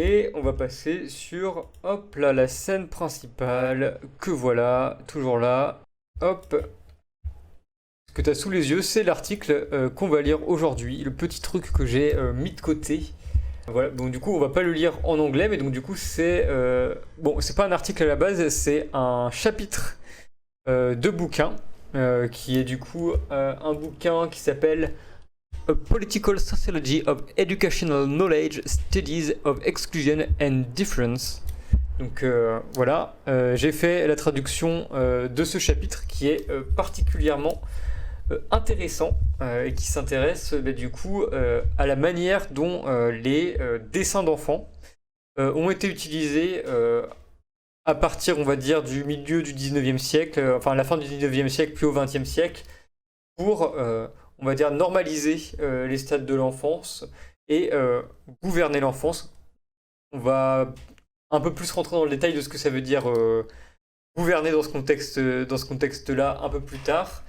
Et on va passer sur, hop là, la scène principale, que voilà, toujours là. Hop, ce que tu as sous les yeux, c'est l'article qu'on va lire aujourd'hui, le petit truc que j'ai mis de côté. Voilà, donc du coup, on va pas le lire en anglais, mais donc du coup, bon, c'est pas un article à la base, c'est un chapitre de bouquin, qui est du coup un bouquin qui s'appelle A Political Sociology of Educational Knowledge, Studies of Exclusion and Difference. Donc voilà, j'ai fait la traduction de ce chapitre qui est particulièrement intéressant et qui s'intéresse du coup à la manière dont les dessins d'enfants ont été utilisés à partir, on va dire, du milieu du 19e siècle, enfin à la fin du 19e siècle puis au 20e siècle, pour, on va dire, normaliser les stades de l'enfance et gouverner l'enfance. On va un peu plus rentrer dans le détail de ce que ça veut dire gouverner dans ce contexte-là un peu plus tard.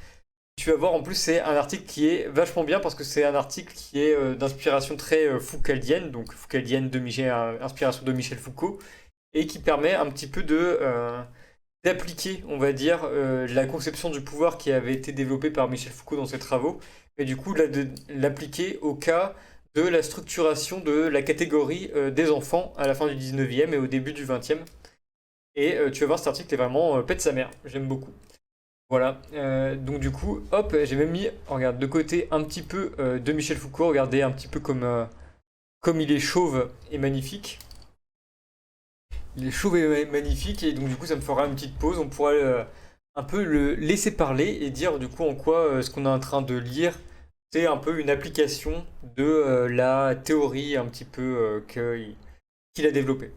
Tu vas voir, en plus, c'est un article qui est vachement bien parce que c'est un article qui est d'inspiration très foucaldienne, donc foucaldienne inspiration de Michel Foucault, et qui permet un petit peu d'appliquer, on va dire, la conception du pouvoir qui avait été développée par Michel Foucault dans ses travaux, et du coup, de l'appliquer au cas de la structuration de la catégorie des enfants à la fin du 19e et au début du 20e. Et tu vas voir, cet article est vraiment pète sa mère, j'aime beaucoup. Voilà, donc du coup, hop, j'ai même mis, regarde, de côté un petit peu de Michel Foucault, regardez un petit peu comme il est chauve et magnifique. Il est chauve et magnifique, et donc du coup ça me fera une petite pause, on pourra un peu le laisser parler et dire du coup en quoi ce qu'on est en train de lire, c'est un peu une application de la théorie un petit peu qu'il a développée.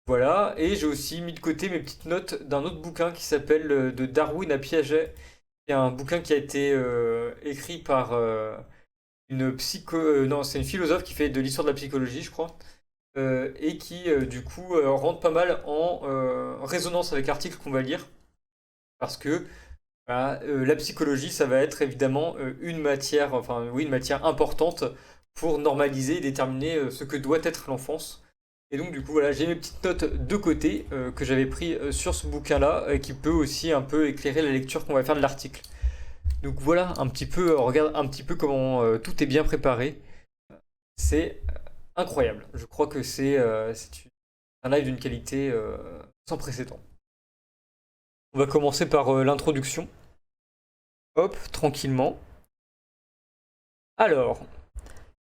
Voilà, et j'ai aussi mis de côté mes petites notes d'un autre bouquin qui s'appelle De Darwin à Piaget. C'est un bouquin qui a été écrit par non, c'est une philosophe qui fait de l'histoire de la psychologie, je crois, et qui du coup rentre pas mal en résonance avec l'article qu'on va lire, parce que voilà, la psychologie, ça va être évidemment une matière, enfin oui, une matière importante pour normaliser et déterminer ce que doit être l'enfance. Et donc du coup voilà, j'ai mes petites notes de côté que j'avais pris sur ce bouquin-là qui peut aussi un peu éclairer la lecture qu'on va faire de l'article. Donc voilà un petit peu, regarde un petit peu comment tout est bien préparé. C'est incroyable. Je crois que c'est un live d'une qualité sans précédent. On va commencer par l'introduction. Hop, tranquillement. Alors,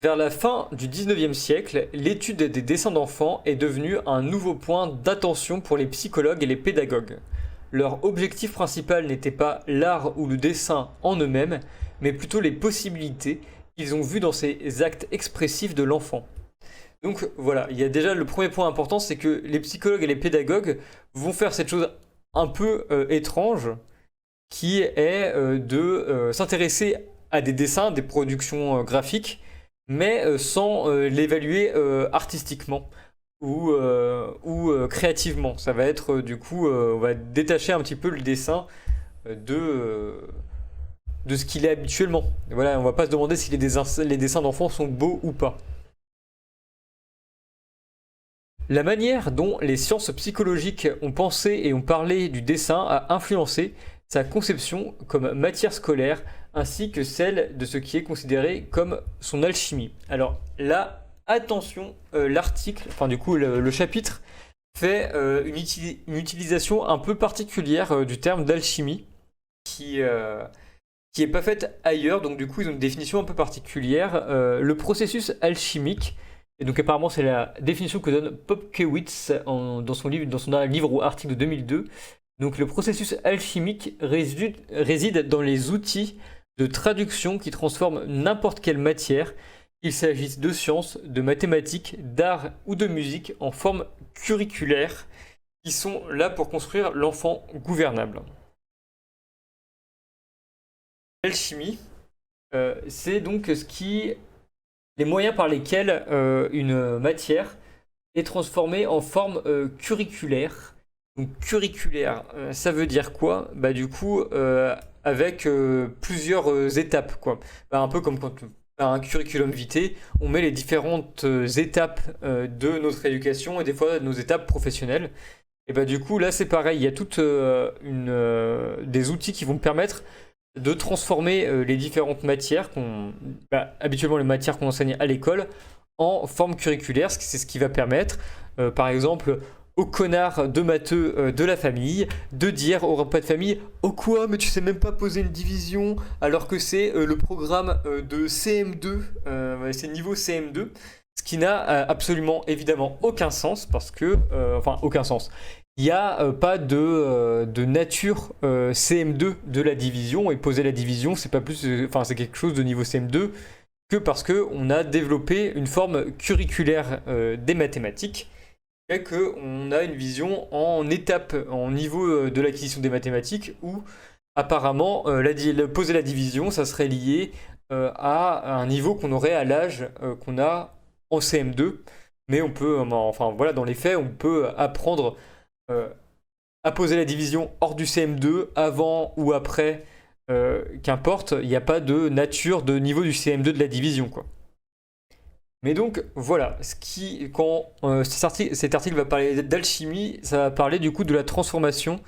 vers la fin du 19e siècle, l'étude des dessins d'enfants est devenue un nouveau point d'attention pour les psychologues et les pédagogues. Leur objectif principal n'était pas l'art ou le dessin en eux-mêmes, mais plutôt les possibilités qu'ils ont vues dans ces actes expressifs de l'enfant. Donc voilà, il y a déjà le premier point important, c'est que les psychologues et les pédagogues vont faire cette chose un peu étrange, qui est de s'intéresser à des dessins, des productions graphiques, mais sans l'évaluer artistiquement ou créativement. Ça va être du coup, on va détacher un petit peu le dessin de ce qu'il est habituellement. Et voilà, on va pas se demander si les dessins d'enfants sont beaux ou pas. La manière dont les sciences psychologiques ont pensé et ont parlé du dessin a influencé sa conception comme matière scolaire, ainsi que celle de ce qui est considéré comme son alchimie. Alors là, attention, l'article, enfin du coup le chapitre, fait une utilisation un peu particulière du terme d'alchimie, qui est pas faite ailleurs, donc du coup ils ont une définition un peu particulière. Le processus alchimique, et donc apparemment c'est la définition que donne Popkewitz dans son livre ou article de 2002. Donc le processus alchimique réside dans les outils de traduction qui transforment n'importe quelle matière, qu'il s'agisse de sciences, de mathématiques, d'art ou de musique, en forme curriculaire, qui sont là pour construire l'enfant gouvernable. L'alchimie, c'est donc les moyens par lesquels une matière est transformée en forme curriculaire. Donc curriculaire, ça veut dire quoi? Bah du coup, avec plusieurs étapes, quoi. Bah, un peu comme quand un curriculum vitae, on met les différentes étapes de notre éducation et des fois nos étapes professionnelles. Et bah du coup là c'est pareil, il y a toutes des outils qui vont permettre de transformer les différentes matières habituellement les matières qu'on enseigne à l'école en forme curriculaire, c'est ce qui va permettre par exemple au connard de matheux de la famille de dire au repas de famille: oh quoi, mais tu sais même pas poser une division alors que c'est le programme de CM2, c'est niveau CM2, ce qui n'a absolument évidemment aucun sens parce que enfin aucun sens. Il n'y a pas de nature CM2 de la division, et poser la division c'est pas plus enfin c'est quelque chose de niveau CM2 que parce que on a développé une forme curriculaire des mathématiques et qu'on a une vision en étape, en niveau de l'acquisition des mathématiques, où apparemment poser la division, ça serait lié à un niveau qu'on aurait à l'âge qu'on a en CM2. Mais on peut, enfin voilà, dans les faits, on peut apprendre à poser la division hors du CM2, avant ou après, qu'importe, il n'y a pas de nature de niveau du CM2 de la division, quoi. Mais donc voilà, quand cet article va parler d'alchimie, ça va parler du coup de la transformation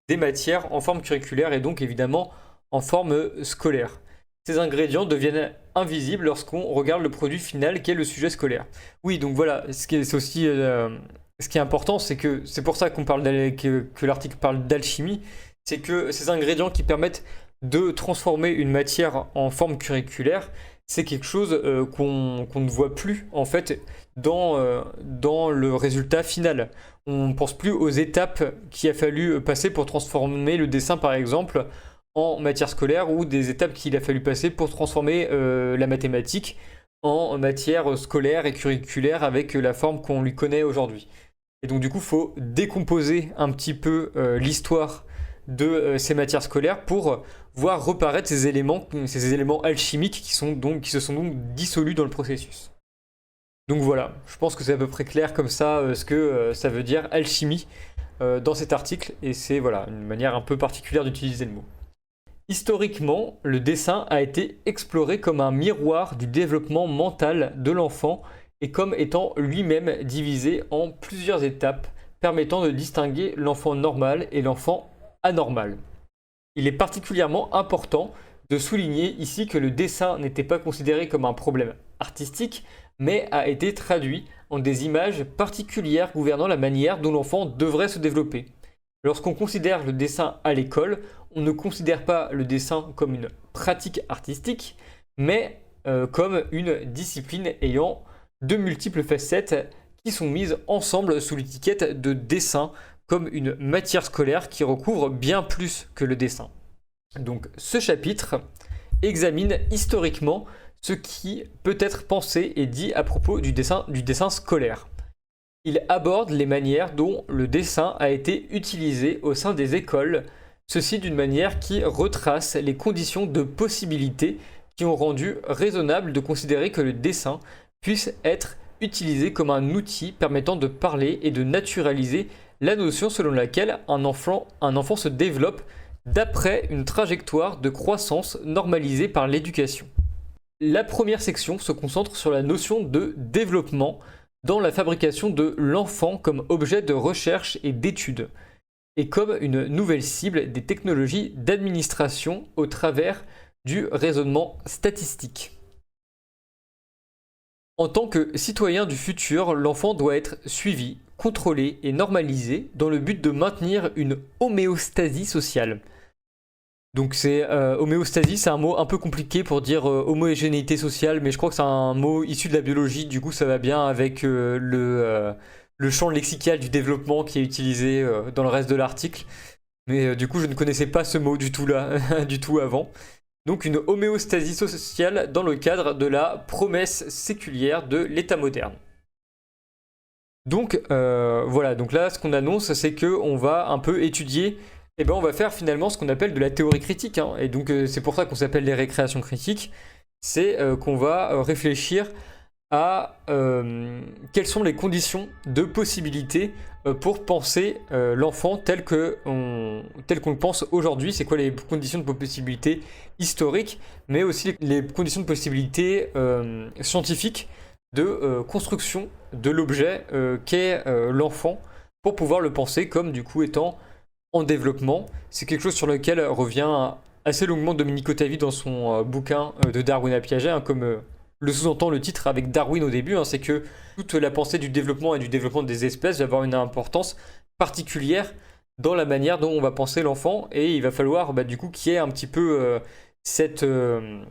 des matières en forme curriculaire et donc évidemment en forme scolaire. Ces ingrédients deviennent invisibles lorsqu'on regarde le produit final qui est le sujet scolaire. Oui, donc voilà, ce qui est important, c'est que c'est pour ça que l'article parle d'alchimie, c'est que ces ingrédients qui permettent de transformer une matière en forme curriculaire, c'est quelque chose qu'on ne voit plus en fait dans le résultat final. On ne pense plus aux étapes qu'il a fallu passer pour transformer le dessin par exemple en matière scolaire, ou des étapes qu'il a fallu passer pour transformer la mathématique en matière scolaire et curriculaire avec la forme qu'on lui connaît aujourd'hui. Et donc du coup il faut décomposer un petit peu l'histoire de ces matières scolaires pour voir reparaître ces éléments alchimiques qui se sont donc dissolus dans le processus. Donc voilà, je pense que c'est à peu près clair comme ça ce que ça veut dire alchimie dans cet article, et c'est voilà, une manière un peu particulière d'utiliser le mot. Historiquement, le dessin a été exploré comme un miroir du développement mental de l'enfant et comme étant lui-même divisé en plusieurs étapes permettant de distinguer l'enfant normal et l'enfant anormal. Il est particulièrement important de souligner ici que le dessin n'était pas considéré comme un problème artistique, mais a été traduit en des images particulières gouvernant la manière dont l'enfant devrait se développer. Lorsqu'on considère le dessin à l'école, on ne considère pas le dessin comme une pratique artistique, mais comme une discipline ayant de multiples facettes qui sont mises ensemble sous l'étiquette de dessin, comme une matière scolaire qui recouvre bien plus que le dessin. Donc ce chapitre examine historiquement ce qui peut être pensé et dit à propos du dessin scolaire. Il aborde les manières dont le dessin a été utilisé au sein des écoles, ceci d'une manière qui retrace les conditions de possibilité qui ont rendu raisonnable de considérer que le dessin puisse être utilisé comme un outil permettant de parler et de naturaliser la notion selon laquelle un enfant se développe d'après une trajectoire de croissance normalisée par l'éducation. La première section se concentre sur la notion de développement dans la fabrication de l'enfant comme objet de recherche et d'étude, et comme une nouvelle cible des technologies d'administration au travers du raisonnement statistique. En tant que citoyen du futur, l'enfant doit être suivi, contrôlé et normalisé dans le but de maintenir une homéostasie sociale. Donc homéostasie, c'est un mot un peu compliqué pour dire homogénéité sociale, mais je crois que c'est un mot issu de la biologie, du coup ça va bien avec le champ lexical du développement qui est utilisé dans le reste de l'article. Mais du coup je ne connaissais pas ce mot du tout là, du tout avant. Donc une homéostasie sociale dans le cadre de la promesse séculière de l'État moderne. Donc voilà, donc là ce qu'on annonce c'est qu'on va un peu étudier, on va faire finalement ce qu'on appelle de la théorie critique, hein. Et donc c'est pour ça qu'on s'appelle les récréations critiques, c'est qu'on va réfléchir à quelles sont les conditions de possibilité pour penser l'enfant tel qu'on le pense aujourd'hui. C'est quoi les conditions de possibilité historiques, mais aussi les conditions de possibilité scientifiques de construction de l'objet qu'est l'enfant pour pouvoir le penser comme du coup étant en développement. C'est quelque chose sur lequel revient assez longuement Dominique Otavi dans son bouquin de Darwin à Piaget, hein, comme le sous-entend le titre avec Darwin au début, hein, c'est que toute la pensée du développement et du développement des espèces va avoir une importance particulière dans la manière dont on va penser l'enfant, et il va falloir du coup qu'il y ait un petit peu ce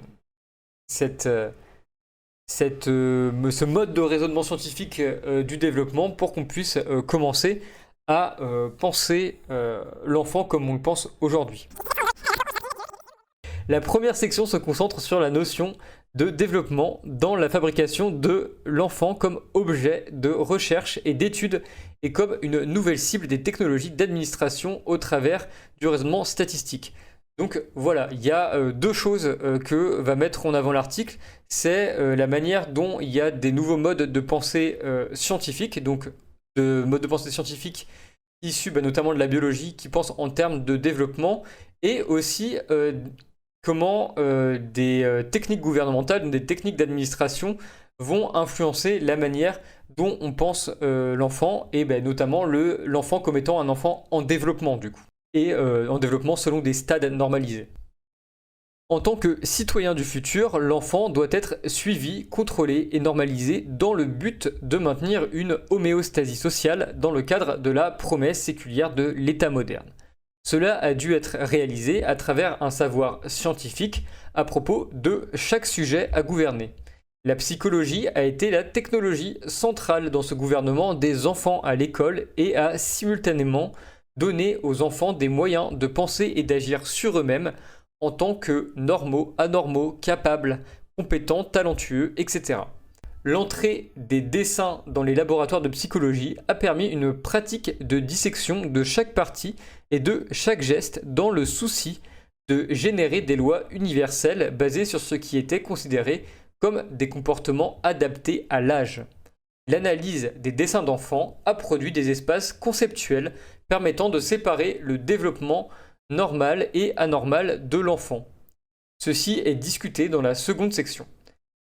mode de raisonnement scientifique du développement pour qu'on puisse commencer à penser l'enfant comme on le pense aujourd'hui. La première section se concentre sur la notion de développement dans la fabrication de l'enfant comme objet de recherche et d'étude et comme une nouvelle cible des technologies d'administration au travers du raisonnement statistique. Donc voilà, il y a deux choses que va mettre en avant l'article. C'est la manière dont il y a des nouveaux modes de pensée scientifiques, donc de modes de pensée scientifiques issus notamment de la biologie qui pensent en termes de développement, et aussi comment des techniques gouvernementales, des techniques d'administration vont influencer la manière dont on pense l'enfant, et notamment l'enfant comme étant un enfant en développement du coup, et en développement selon des stades normalisés. En tant que citoyen du futur, l'enfant doit être suivi, contrôlé et normalisé dans le but de maintenir une homéostasie sociale dans le cadre de la promesse séculière de l'État moderne. Cela a dû être réalisé à travers un savoir scientifique à propos de chaque sujet à gouverner. La psychologie a été la technologie centrale dans ce gouvernement des enfants à l'école et a simultanément donné aux enfants des moyens de penser et d'agir sur eux-mêmes en tant que normaux, anormaux, capables, compétents, talentueux, etc. L'entrée des dessins dans les laboratoires de psychologie a permis une pratique de dissection de chaque partie et de chaque geste dans le souci de générer des lois universelles basées sur ce qui était considéré comme des comportements adaptés à l'âge. L'analyse des dessins d'enfants a produit des espaces conceptuels permettant de séparer le développement normal et anormal de l'enfant. Ceci est discuté dans la seconde section.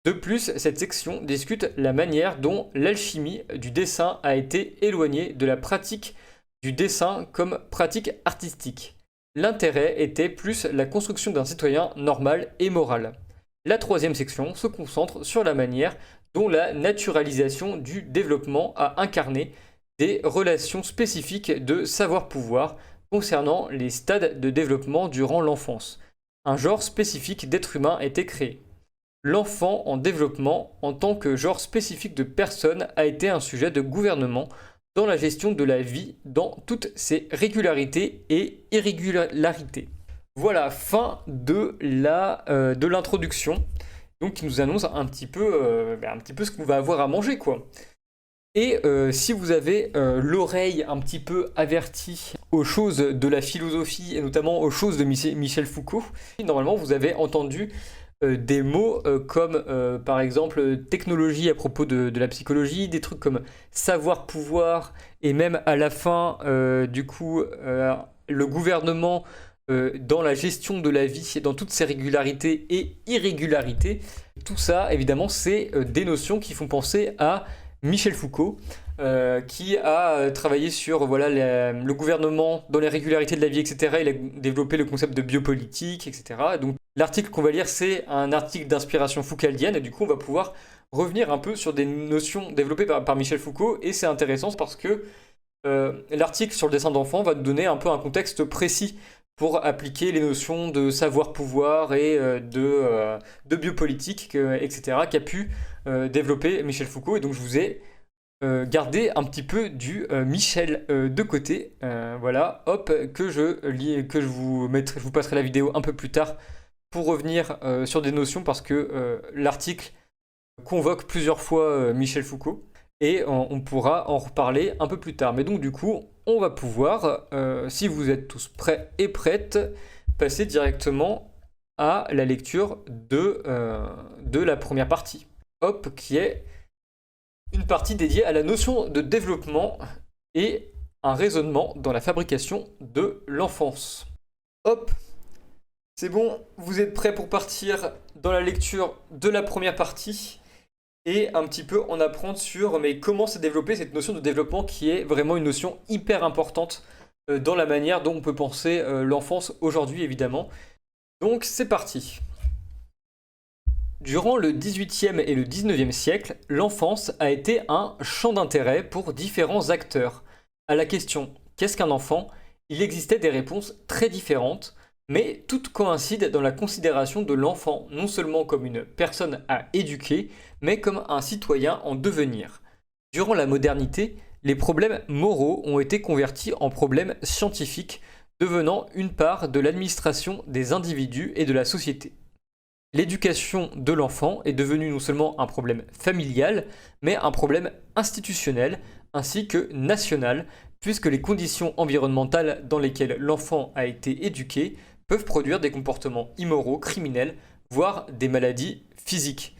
De plus, cette section discute la manière dont l'alchimie du dessin a été éloignée de la pratique du dessin comme pratique artistique. L'intérêt était plus la construction d'un citoyen normal et moral. La troisième section se concentre sur la manière dont la naturalisation du développement a incarné des relations spécifiques de savoir-pouvoir concernant les stades de développement durant l'enfance. Un genre spécifique d'être humain a été créé. L'enfant en développement en tant que genre spécifique de personne a été un sujet de gouvernement dans la gestion de la vie dans toutes ses régularités et irrégularités. Voilà, fin de l'introduction, donc qui nous annonce un petit peu ce qu'on va avoir à manger, quoi. Et si vous avez l'oreille un petit peu avertie aux choses de la philosophie et notamment aux choses de Michel Foucault, normalement vous avez entendu des mots comme par exemple technologie à propos de la psychologie, des trucs comme savoir-pouvoir, et même à la fin le gouvernement dans la gestion de la vie, dans toutes ses régularités et irrégularités. Tout ça évidemment c'est des notions qui font penser à Michel Foucault, qui a travaillé sur le gouvernement dans les régularités de la vie, etc. Il a développé le concept de biopolitique, etc. Donc l'article qu'on va lire, c'est un article d'inspiration foucaldienne, et du coup on va pouvoir revenir un peu sur des notions développées par Michel Foucault, et c'est intéressant parce que l'article sur le dessin d'enfant va nous donner un peu un contexte précis pour appliquer les notions de savoir-pouvoir et de biopolitique, etc., qu'a pu développer Michel Foucault. Et donc je vous ai gardé un petit peu du Michel de côté. Voilà, hop, que je vous passerai la vidéo un peu plus tard pour revenir sur des notions, parce que l'article convoque plusieurs fois Michel Foucault, et on pourra en reparler un peu plus tard. Mais donc du coup, on va pouvoir, si vous êtes tous prêts et prêtes, passer directement à la lecture de la première partie, hop, qui est une partie dédiée à la notion de développement et un raisonnement dans la fabrication de l'enfance. Hop, c'est bon, vous êtes prêts pour partir dans la lecture de la première partie et un petit peu en apprendre sur comment s'est développée cette notion de développement qui est vraiment une notion hyper importante dans la manière dont on peut penser l'enfance aujourd'hui évidemment. Donc c'est parti. Durant le XVIIIe et le XIXe siècle, l'enfance a été un champ d'intérêt pour différents acteurs. À la question «Qu'est-ce qu'un enfant?», il existait des réponses très différentes, mais toutes coïncident dans la considération de l'enfant non seulement comme une personne à éduquer, mais comme un citoyen en devenir. Durant la modernité, les problèmes moraux ont été convertis en problèmes scientifiques, devenant une part de l'administration des individus et de la société. L'éducation de l'enfant est devenue non seulement un problème familial, mais un problème institutionnel ainsi que national, puisque les conditions environnementales dans lesquelles l'enfant a été éduqué peuvent produire des comportements immoraux, criminels, voire des maladies physiques.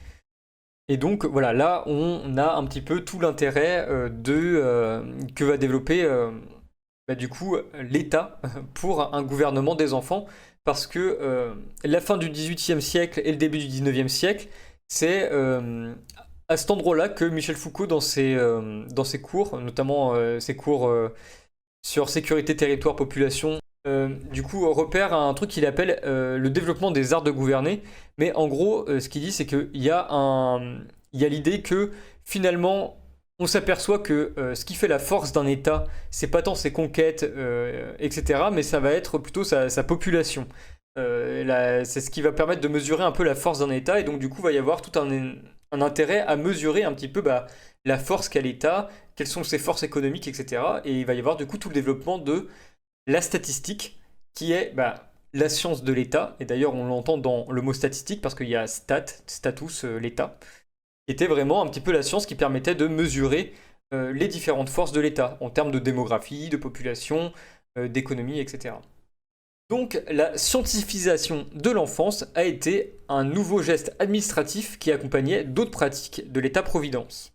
Et donc voilà, là on a un petit peu tout l'intérêt que va développer du coup l'État pour un gouvernement des enfants, parce que la fin du XVIIIe siècle et le début du XIXe siècle, c'est à cet endroit-là que Michel Foucault, dans ses cours, notamment ses cours sur sécurité, territoire, population, du coup repère un truc qu'il appelle le développement des arts de gouverner. Mais en gros, ce qu'il dit, c'est qu'il y a l'idée que finalement, on s'aperçoit que ce qui fait la force d'un État, c'est pas tant ses conquêtes, etc., mais ça va être plutôt sa population. C'est ce qui va permettre de mesurer un peu la force d'un État, et donc du coup, il va y avoir tout un intérêt à mesurer un petit peu la force qu'a l'État, quelles sont ses forces économiques, etc. Et il va y avoir du coup tout le développement de la statistique, qui est la science de l'État, et d'ailleurs on l'entend dans le mot statistique, parce qu'il y a status, l'État, qui était vraiment un petit peu la science qui permettait de mesurer les différentes forces de l'État, en termes de démographie, de population, d'économie, etc. Donc la scientifisation de l'enfance a été un nouveau geste administratif qui accompagnait d'autres pratiques de l'État-providence.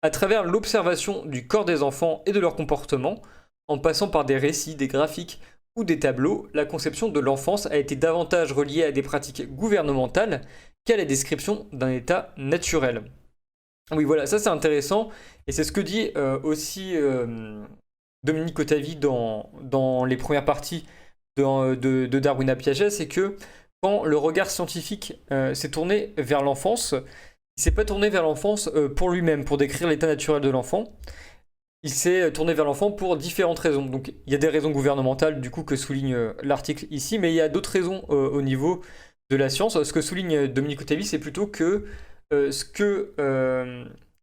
À travers l'observation du corps des enfants et de leur comportement, en passant par des récits, des graphiques ou des tableaux, la conception de l'enfance a été davantage reliée à des pratiques gouvernementales qu'à la description d'un état naturel. Oui, voilà, ça c'est intéressant, et c'est ce que dit aussi Dominique Otavi dans les premières parties de Darwin à Piaget, c'est que quand le regard scientifique s'est tourné vers l'enfance, il s'est pas tourné vers l'enfance pour lui-même, pour décrire l'état naturel de l'enfant. Il s'est tourné vers l'enfant pour différentes raisons. Donc il y a des raisons gouvernementales du coup que souligne l'article ici, mais il y a d'autres raisons au niveau de la science. Ce que souligne Dominique Otavi, c'est plutôt que ce que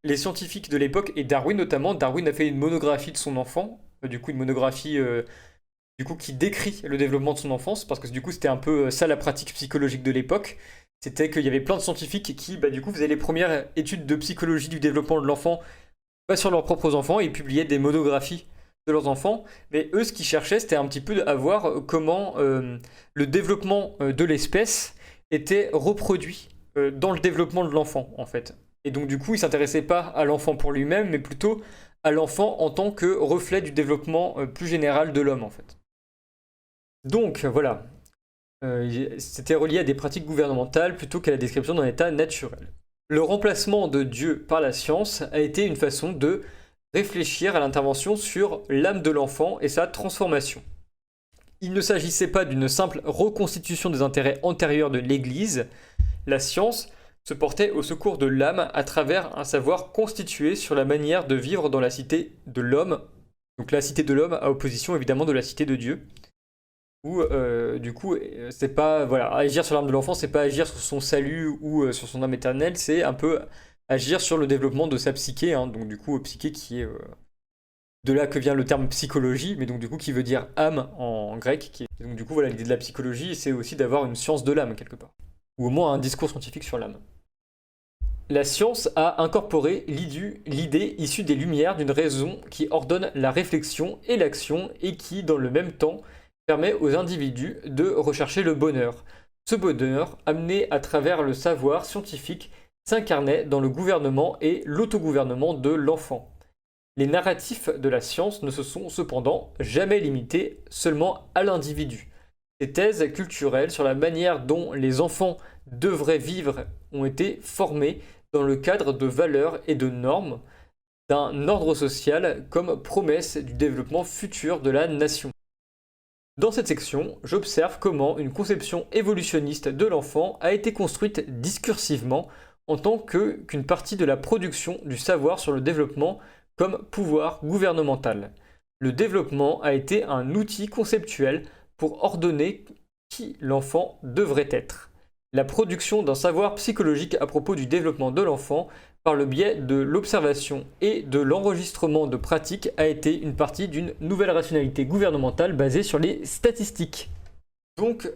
les scientifiques de l'époque, et Darwin notamment, Darwin a fait une monographie de son enfant, du coup une monographie du coup qui décrit le développement de son enfance, parce que du coup c'était un peu ça la pratique psychologique de l'époque. C'était qu'il y avait plein de scientifiques qui du coup faisaient les premières études de psychologie du développement de l'enfant sur leurs propres enfants, et publiaient des monographies de leurs enfants, mais eux ce qu'ils cherchaient c'était un petit peu à voir comment le développement de l'espèce était reproduit dans le développement de l'enfant en fait. Et donc du coup ils s'intéressaient pas à l'enfant pour lui-même, mais plutôt à l'enfant en tant que reflet du développement plus général de l'homme en fait. Donc voilà, c'était relié à des pratiques gouvernementales plutôt qu'à la description d'un état naturel. Le remplacement de Dieu par la science a été une façon de réfléchir à l'intervention sur l'âme de l'enfant et sa transformation. Il ne s'agissait pas d'une simple reconstitution des intérêts antérieurs de l'Église. La science se portait au secours de l'âme à travers un savoir constitué sur la manière de vivre dans la cité de l'homme, donc la cité de l'homme à opposition évidemment de la cité de Dieu. Où du coup, c'est pas agir sur l'âme de l'enfant, c'est pas agir sur son salut ou sur son âme éternelle, c'est un peu agir sur le développement de sa psyché, hein, donc du coup psyché qui est de là que vient le terme psychologie, mais donc du coup qui veut dire âme en grec. Donc du coup voilà, l'idée de la psychologie, c'est aussi d'avoir une science de l'âme quelque part, ou au moins un discours scientifique sur l'âme. La science a incorporé l'idée issue des Lumières d'une raison qui ordonne la réflexion et l'action et qui, dans le même temps, permet aux individus de rechercher le bonheur. Ce bonheur, amené à travers le savoir scientifique, s'incarnait dans le gouvernement et l'autogouvernement de l'enfant. Les narratifs de la science ne se sont cependant jamais limités seulement à l'individu. Ces thèses culturelles sur la manière dont les enfants devraient vivre ont été formées dans le cadre de valeurs et de normes d'un ordre social comme promesse du développement futur de la nation. Dans cette section, j'observe comment une conception évolutionniste de l'enfant a été construite discursivement en tant qu'une partie de la production du savoir sur le développement comme pouvoir gouvernemental. Le développement a été un outil conceptuel pour ordonner qui l'enfant devrait être. La production d'un savoir psychologique à propos du développement de l'enfant par le biais de l'observation et de l'enregistrement de pratiques a été une partie d'une nouvelle rationalité gouvernementale basée sur les statistiques. Donc,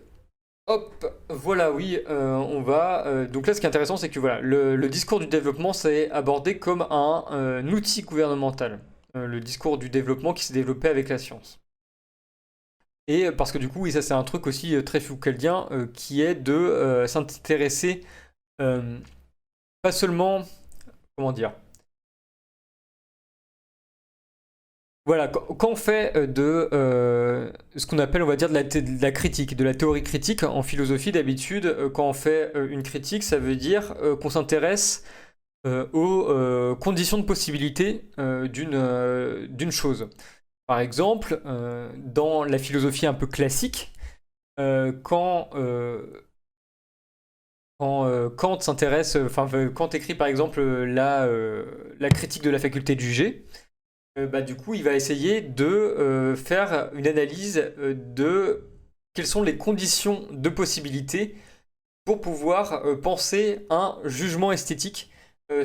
hop, voilà, oui, on va... donc là, ce qui est intéressant, c'est que voilà, le discours du développement, c'est abordé comme un outil gouvernemental. Le discours du développement qui s'est développé avec la science. Et parce que du coup, oui, ça c'est un truc aussi très foucaldien qui est de s'intéresser pas seulement, comment dire, voilà, quand on fait de ce qu'on appelle, on va dire, de la critique, de la théorie critique en philosophie, d'habitude, quand on fait une critique, ça veut dire qu'on s'intéresse aux conditions de possibilité d'une chose. Par exemple, dans la philosophie un peu classique, quand Kant s'intéresse, enfin Kant écrit par exemple la critique de la faculté de juger, du coup il va essayer de faire une analyse de quelles sont les conditions de possibilité pour pouvoir penser un jugement esthétique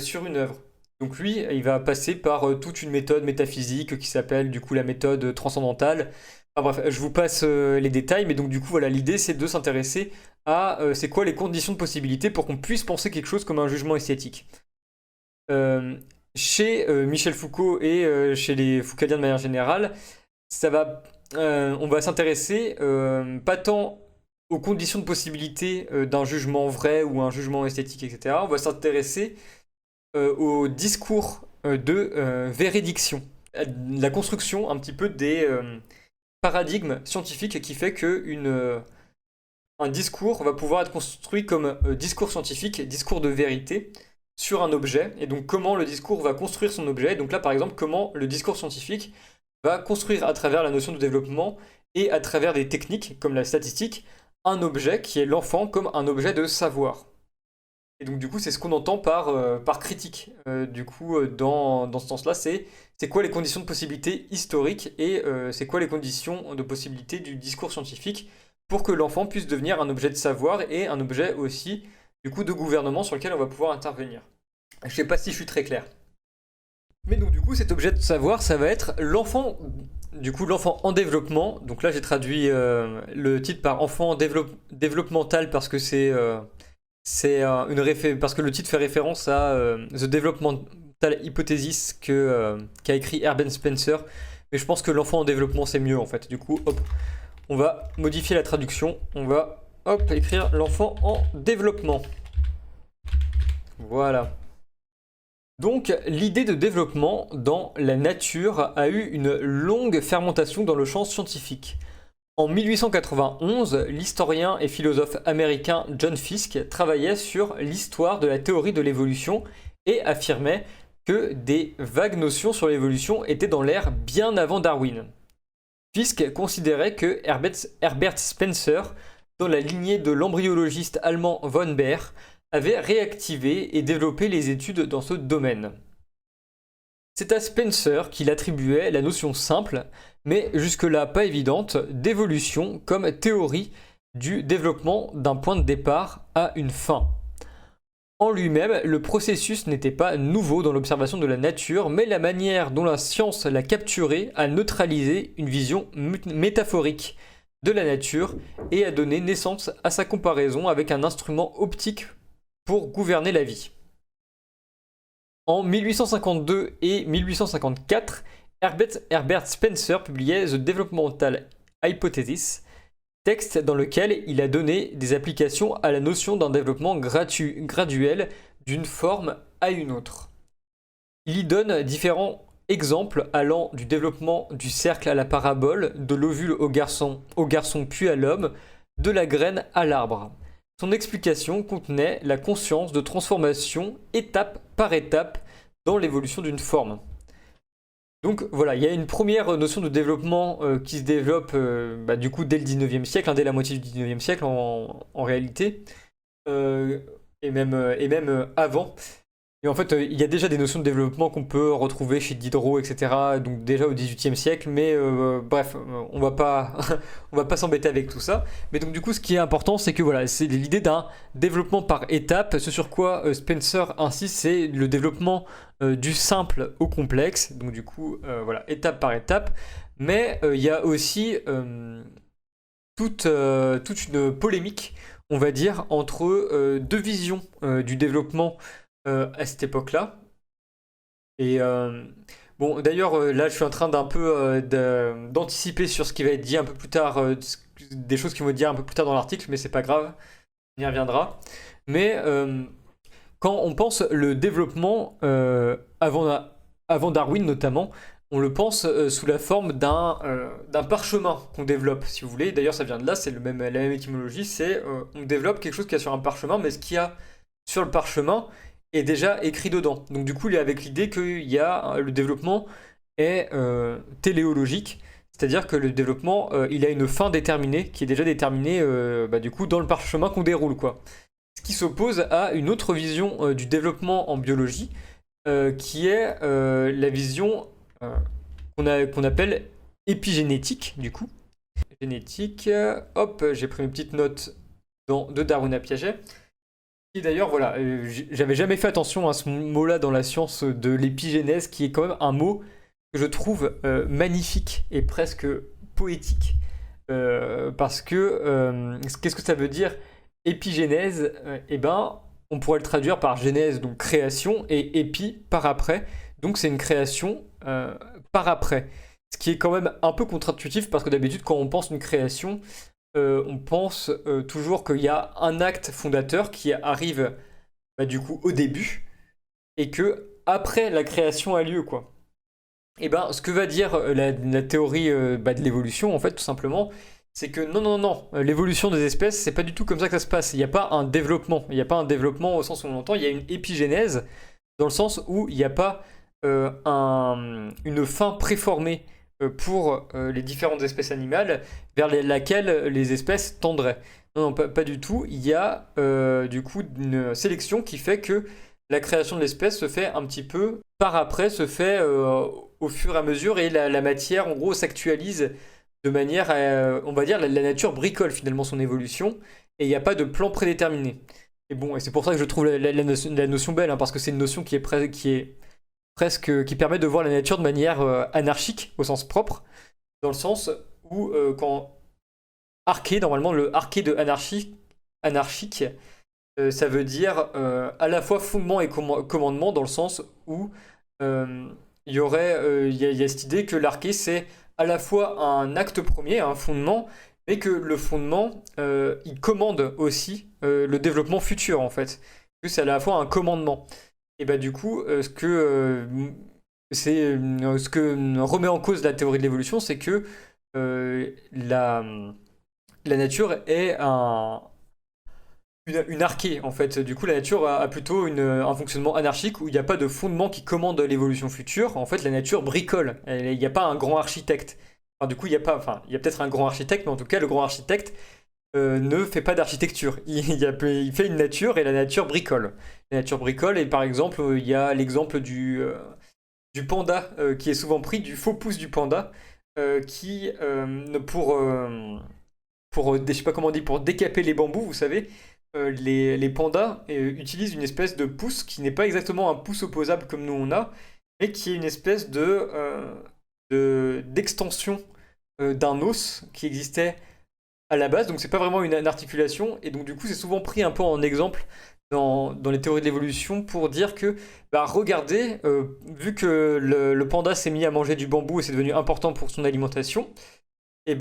sur une œuvre. Donc lui, il va passer par toute une méthode métaphysique qui s'appelle du coup la méthode transcendantale. Enfin bref, je vous passe les détails, mais donc du coup voilà, l'idée c'est de s'intéresser à c'est quoi les conditions de possibilité pour qu'on puisse penser quelque chose comme un jugement esthétique. Chez Michel Foucault et chez les Foucaldiens de manière générale, on va s'intéresser pas tant aux conditions de possibilité d'un jugement vrai ou un jugement esthétique, etc. On va s'intéresser au discours de véridiction, la construction un petit peu des paradigmes scientifiques qui fait que un discours va pouvoir être construit comme discours scientifique, discours de vérité sur un objet, et donc comment le discours va construire son objet, donc là par exemple comment le discours scientifique va construire à travers la notion de développement et à travers des techniques comme la statistique, un objet qui est l'enfant comme un objet de savoir. Et donc du coup, c'est ce qu'on entend par critique. Dans ce sens-là, c'est quoi les conditions de possibilité historiques et c'est quoi les conditions de possibilité du discours scientifique pour que l'enfant puisse devenir un objet de savoir et un objet aussi, du coup, de gouvernement sur lequel on va pouvoir intervenir. Je sais pas si je suis très clair. Mais donc du coup, cet objet de savoir, ça va être l'enfant, du coup, l'enfant en développement. Donc là, j'ai traduit le titre par enfant développemental parce que parce que le titre fait référence à The Developmental Hypothesis qu'a écrit Herbert Spencer. Mais je pense que l'enfant en développement c'est mieux en fait. Du coup, hop, on va modifier la traduction. On va écrire l'enfant en développement. Voilà. Donc l'idée de développement dans la nature a eu une longue fermentation dans le champ scientifique. En 1891, l'historien et philosophe américain John Fiske travaillait sur l'histoire de la théorie de l'évolution et affirmait que des vagues notions sur l'évolution étaient dans l'air bien avant Darwin. Fiske considérait que Herbert Spencer, dans la lignée de l'embryologiste allemand von Baer, avait réactivé et développé les études dans ce domaine. C'est à Spencer qu'il attribuait la notion simple, mais jusque-là pas évidente, d'évolution comme théorie du développement d'un point de départ à une fin. En lui-même, le processus n'était pas nouveau dans l'observation de la nature, mais la manière dont la science l'a capturé a neutralisé une vision métaphorique de la nature et a donné naissance à sa comparaison avec un instrument optique pour gouverner la vie. En 1852 et 1854, Herbert Spencer publiait The Developmental Hypothesis, texte dans lequel il a donné des applications à la notion d'un développement graduel d'une forme à une autre. Il y donne différents exemples allant du développement du cercle à la parabole, de l'ovule au garçon puis à l'homme, de la graine à l'arbre. Son explication contenait la conscience de transformation étape par étape dans l'évolution d'une forme. Donc voilà, il y a une première notion de développement qui se développe du coup dès le 19e siècle, dès la moitié du 19e siècle en réalité, et même avant. Et en fait, il y a déjà des notions de développement qu'on peut retrouver chez Diderot, etc. Donc déjà au XVIIIe siècle, mais bref, on va pas, on va pas s'embêter avec tout ça. Mais donc du coup, ce qui est important, c'est que voilà, c'est l'idée d'un développement par étape. Ce sur quoi Spencer insiste, c'est le développement du simple au complexe. Donc du coup, voilà, étape par étape. Mais il y a aussi toute une polémique, on va dire, entre deux visions du développement à cette époque-là. Et bon, d'ailleurs, là, je suis en train d'un peu d'anticiper sur ce qui va être dit un peu plus tard, des choses qui vont être dites un peu plus tard dans l'article, mais c'est pas grave, on y reviendra. Mais quand on pense le développement avant Darwin notamment, on le pense sous la forme d'un parchemin qu'on développe, si vous voulez. D'ailleurs, ça vient de là, c'est la même étymologie, c'est on développe quelque chose qui est sur un parchemin, mais ce qu'il y a sur le parchemin est déjà écrit dedans. Donc du coup, il est avec l'idée que le développement est téléologique, c'est-à-dire que le développement, il a une fin déterminée, qui est déjà déterminée du coup dans le parchemin qu'on déroule, quoi. Ce qui s'oppose à une autre vision du développement en biologie, qui est la vision qu'on appelle épigénétique, du coup. Génétique, hop, j'ai pris mes petites notes de Darwin à Piaget. Et d'ailleurs, voilà, j'avais jamais fait attention à ce mot-là dans la science de l'épigénèse, qui est quand même un mot que je trouve magnifique et presque poétique. Parce que, qu'est-ce que ça veut dire épigénèse? Eh ben, on pourrait le traduire par genèse, donc création, et épi, par après. Donc c'est une création par après. Ce qui est quand même un peu contre-intuitif, parce que d'habitude, quand on pense une création, on pense toujours qu'il y a un acte fondateur qui arrive du coup au début et que après la création a lieu, quoi. Et ben ce que va dire la théorie de l'évolution, en fait, tout simplement, c'est que non, l'évolution des espèces, c'est pas du tout comme ça que ça se passe. Il n'y a pas un développement. Il n'y a pas un développement au sens où on l'entend, il y a une épigénèse dans le sens où il n'y a pas une fin préformée pour les différentes espèces animales vers laquelle les espèces tendraient. Non, pas du tout. Il y a du coup une sélection qui fait que la création de l'espèce se fait un petit peu par après, se fait au fur et à mesure, et la matière en gros s'actualise de manière à, on va dire, la nature bricole finalement son évolution, et il n'y a pas de plan prédéterminé. Et bon, et c'est pour ça que je trouve la notion belle, parce que c'est une notion qui permet de voir la nature de manière anarchique au sens propre, dans le sens où quand arché, normalement le arché de anarchique, ça veut dire à la fois fondement et commandement, dans le sens où il y a cette idée que l'arché c'est à la fois un acte premier, un fondement, mais que le fondement il commande aussi le développement futur, en fait. Que c'est à la fois un commandement. Et bah du coup, ce que remet en cause la théorie de l'évolution, c'est que la nature est une archée, en fait. Du coup, la nature a plutôt un fonctionnement anarchique où il n'y a pas de fondement qui commande l'évolution future. En fait, la nature bricole. Il n'y a pas un grand architecte. Enfin, du coup, il y a peut-être un grand architecte, mais en tout cas, le grand architecte ne fait pas d'architecture. Il fait une nature et la nature bricole. La nature bricole, et par exemple, il y a l'exemple du panda qui est souvent pris, du faux pouce du panda, qui, je sais pas comment on dit, pour décaper les bambous, vous savez, les pandas utilisent une espèce de pouce qui n'est pas exactement un pouce opposable comme nous on a, mais qui est une espèce d'extension d'un os qui existait à la base, donc c'est pas vraiment une articulation, et donc du coup c'est souvent pris un peu en exemple dans les théories de l'évolution pour dire que, regardez, vu que le panda s'est mis à manger du bambou et c'est devenu important pour son alimentation, et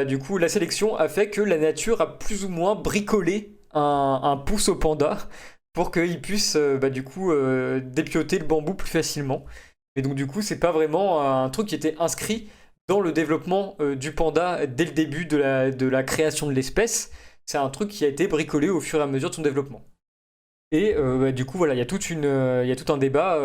du coup la sélection a fait que la nature a plus ou moins bricolé un pouce au panda pour qu'il puisse du coup dépioter le bambou plus facilement. Et donc du coup, c'est pas vraiment un truc qui était inscrit dans le développement du panda dès le début de la création de l'espèce. C'est un truc qui a été bricolé au fur et à mesure de son développement. Et du coup, voilà, il y a il y a tout un débat,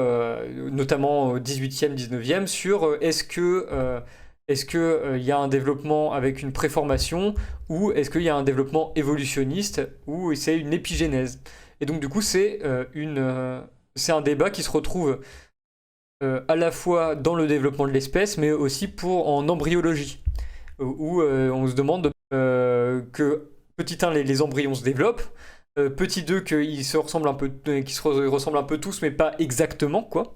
notamment au 18e, 19e, sur est-ce que il y a un développement avec une préformation ou est-ce qu'il y a un développement évolutionniste ou c'est une épigénèse. Et donc, du coup, c'est un débat qui se retrouve à la fois dans le développement de l'espèce, mais aussi en embryologie, où on se demande que, petit 1, les embryons se développent, petit 2, qu'ils se ressemblent un peu, qu'ils se ressemblent un peu tous, mais pas exactement, quoi.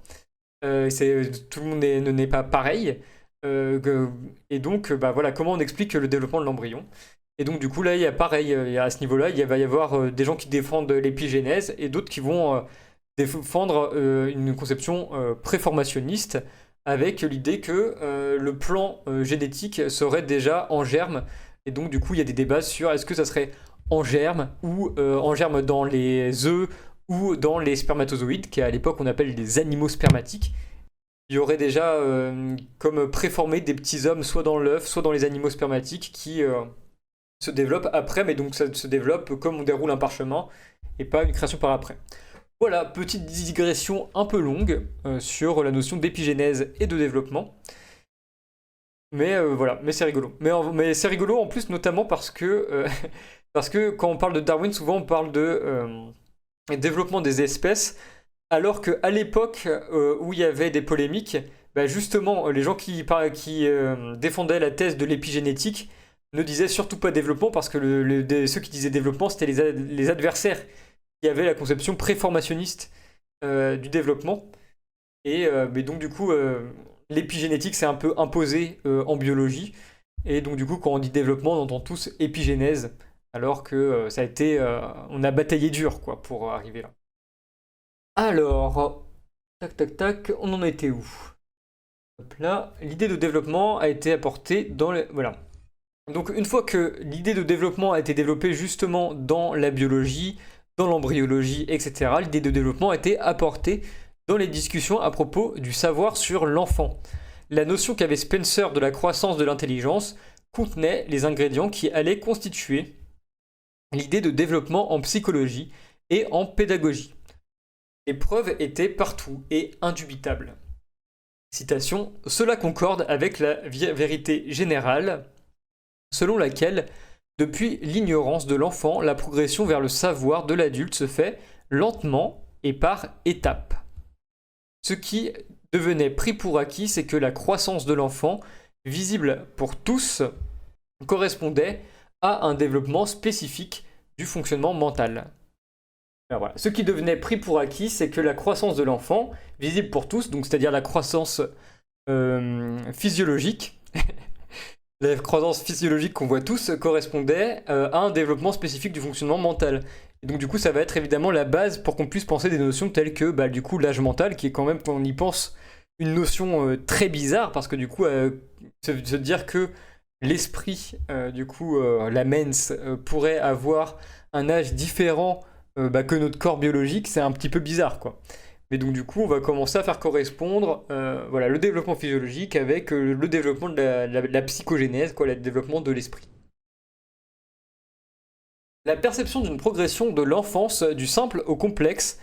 Tout le monde n'est pas pareil. Et donc, voilà, comment on explique le développement de l'embryon. Et donc, du coup, là, il y a pareil, à ce niveau-là, il va y avoir des gens qui défendent l'épigénèse et d'autres qui vont défendre une conception préformationniste avec l'idée que le plan génétique serait déjà en germe. Et donc, du coup, il y a des débats sur est-ce que ça serait en germe ou en germe dans les œufs ou dans les spermatozoïdes, qu'à l'époque on appelle les animaux spermatiques. Il y aurait déjà comme préformé des petits hommes soit dans l'œuf, soit dans les animaux spermatiques qui se développent après, mais donc ça se développe comme on déroule un parchemin et pas une création par après. Voilà, petite digression un peu longue sur la notion d'épigénèse et de développement. Mais voilà, mais c'est rigolo. Mais c'est rigolo en plus notamment parce que parce que quand on parle de Darwin, souvent on parle de développement des espèces, alors qu'à l'époque où il y avait des polémiques, justement, les gens qui défendaient la thèse de l'épigénétique ne disaient surtout pas développement, parce que ceux qui disaient développement, c'était les adversaires qui avaient la conception préformationniste du développement. Mais donc du coup, l'épigénétique s'est un peu imposée en biologie, et donc du coup, quand on dit développement, on entend tous épigénèse, alors que ça a été, on a bataillé dur quoi pour arriver là. Alors, tac tac tac, on en était où? Hop là, l'idée de développement a été apportée dans le... Voilà. Donc une fois que l'idée de développement a été développée justement dans la biologie, dans l'embryologie, etc., l'idée de développement a été apportée dans les discussions à propos du savoir sur l'enfant. La notion qu'avait Spencer de la croissance de l'intelligence contenait les ingrédients qui allaient constituer l'idée de développement en psychologie et en pédagogie. Les preuves étaient partout et indubitables. Citation, « Cela concorde avec la vérité générale, selon laquelle, depuis l'ignorance de l'enfant, la progression vers le savoir de l'adulte se fait lentement et par étapes. Ce qui devenait pris pour acquis, c'est que la croissance de l'enfant, visible pour tous, correspondait à un développement spécifique du fonctionnement mental. » Alors voilà. Ce qui devenait pris pour acquis, c'est que la croissance de l'enfant, visible pour tous, donc c'est-à-dire la croissance physiologique, la croissance physiologique qu'on voit tous, correspondait à un développement spécifique du fonctionnement mental. Et donc du coup, ça va être évidemment la base pour qu'on puisse penser des notions telles que du coup l'âge mental, qui est quand même, quand on y pense, une notion très bizarre, parce que du coup, se dire que l'esprit, la mens, pourrait avoir un âge différent que notre corps biologique, c'est un petit peu bizarre, quoi. Mais donc du coup, on va commencer à faire correspondre le développement physiologique avec le développement de la psychogénèse, quoi, le développement de l'esprit. La perception d'une progression de l'enfance du simple au complexe,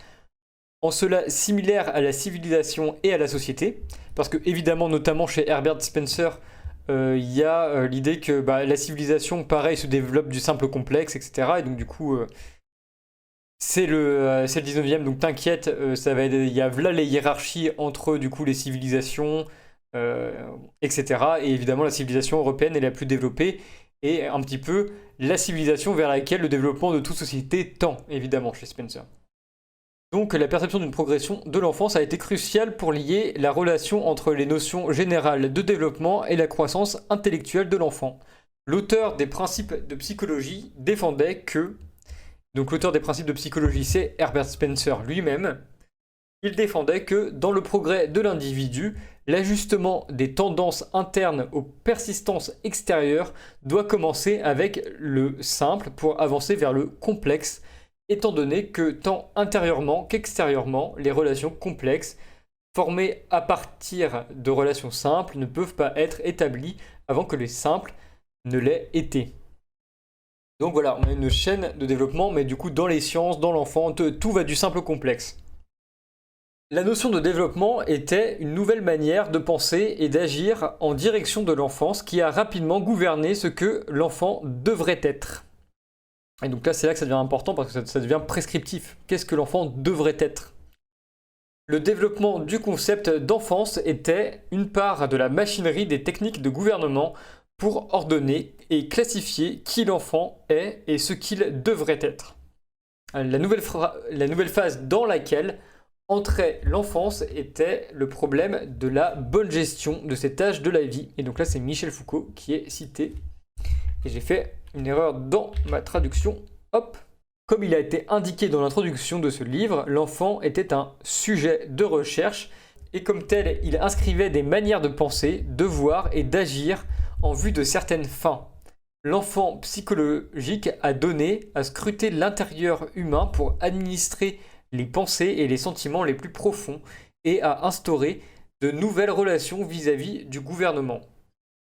en cela similaire à la civilisation et à la société, parce que évidemment, notamment chez Herbert Spencer, il y a l'idée que la civilisation, pareil, se développe du simple au complexe, etc. Et donc du coup... c'est le 19e, donc t'inquiète, il y a là les hiérarchies entre du coup les civilisations, etc. Et évidemment la civilisation européenne est la plus développée et un petit peu la civilisation vers laquelle le développement de toute société tend, évidemment, chez Spencer. Donc la perception d'une progression de l'enfance a été cruciale pour lier la relation entre les notions générales de développement et la croissance intellectuelle de l'enfant. L'auteur des principes de psychologie défendait que... Donc l'auteur des principes de psychologie, c'est Herbert Spencer lui-même. Il défendait que dans le progrès de l'individu, l'ajustement des tendances internes aux persistances extérieures doit commencer avec le simple pour avancer vers le complexe, étant donné que tant intérieurement qu'extérieurement, les relations complexes formées à partir de relations simples ne peuvent pas être établies avant que les simples ne l'aient été. Donc voilà, on a une chaîne de développement, mais du coup dans les sciences, dans l'enfant, tout va du simple au complexe. La notion de développement était une nouvelle manière de penser et d'agir en direction de l'enfance qui a rapidement gouverné ce que l'enfant devrait être. Et donc là, c'est là que ça devient important parce que ça devient prescriptif. Qu'est-ce que l'enfant devrait être ? Le développement du concept d'enfance était une part de la machinerie des techniques de gouvernement pour ordonner et classifier qui l'enfant est et ce qu'il devrait être. La nouvelle phase dans laquelle entrait l'enfance était le problème de la bonne gestion de cet âge de la vie. Et donc là, c'est Michel Foucault qui est cité. Et j'ai fait une erreur dans ma traduction. Hop. Comme il a été indiqué dans l'introduction de ce livre, l'enfant était un sujet de recherche et comme tel, il inscrivait des manières de penser, de voir et d'agir en vue de certaines fins. L'enfant psychologique a donné à scruter l'intérieur humain pour administrer les pensées et les sentiments les plus profonds et à instaurer de nouvelles relations vis-à-vis du gouvernement.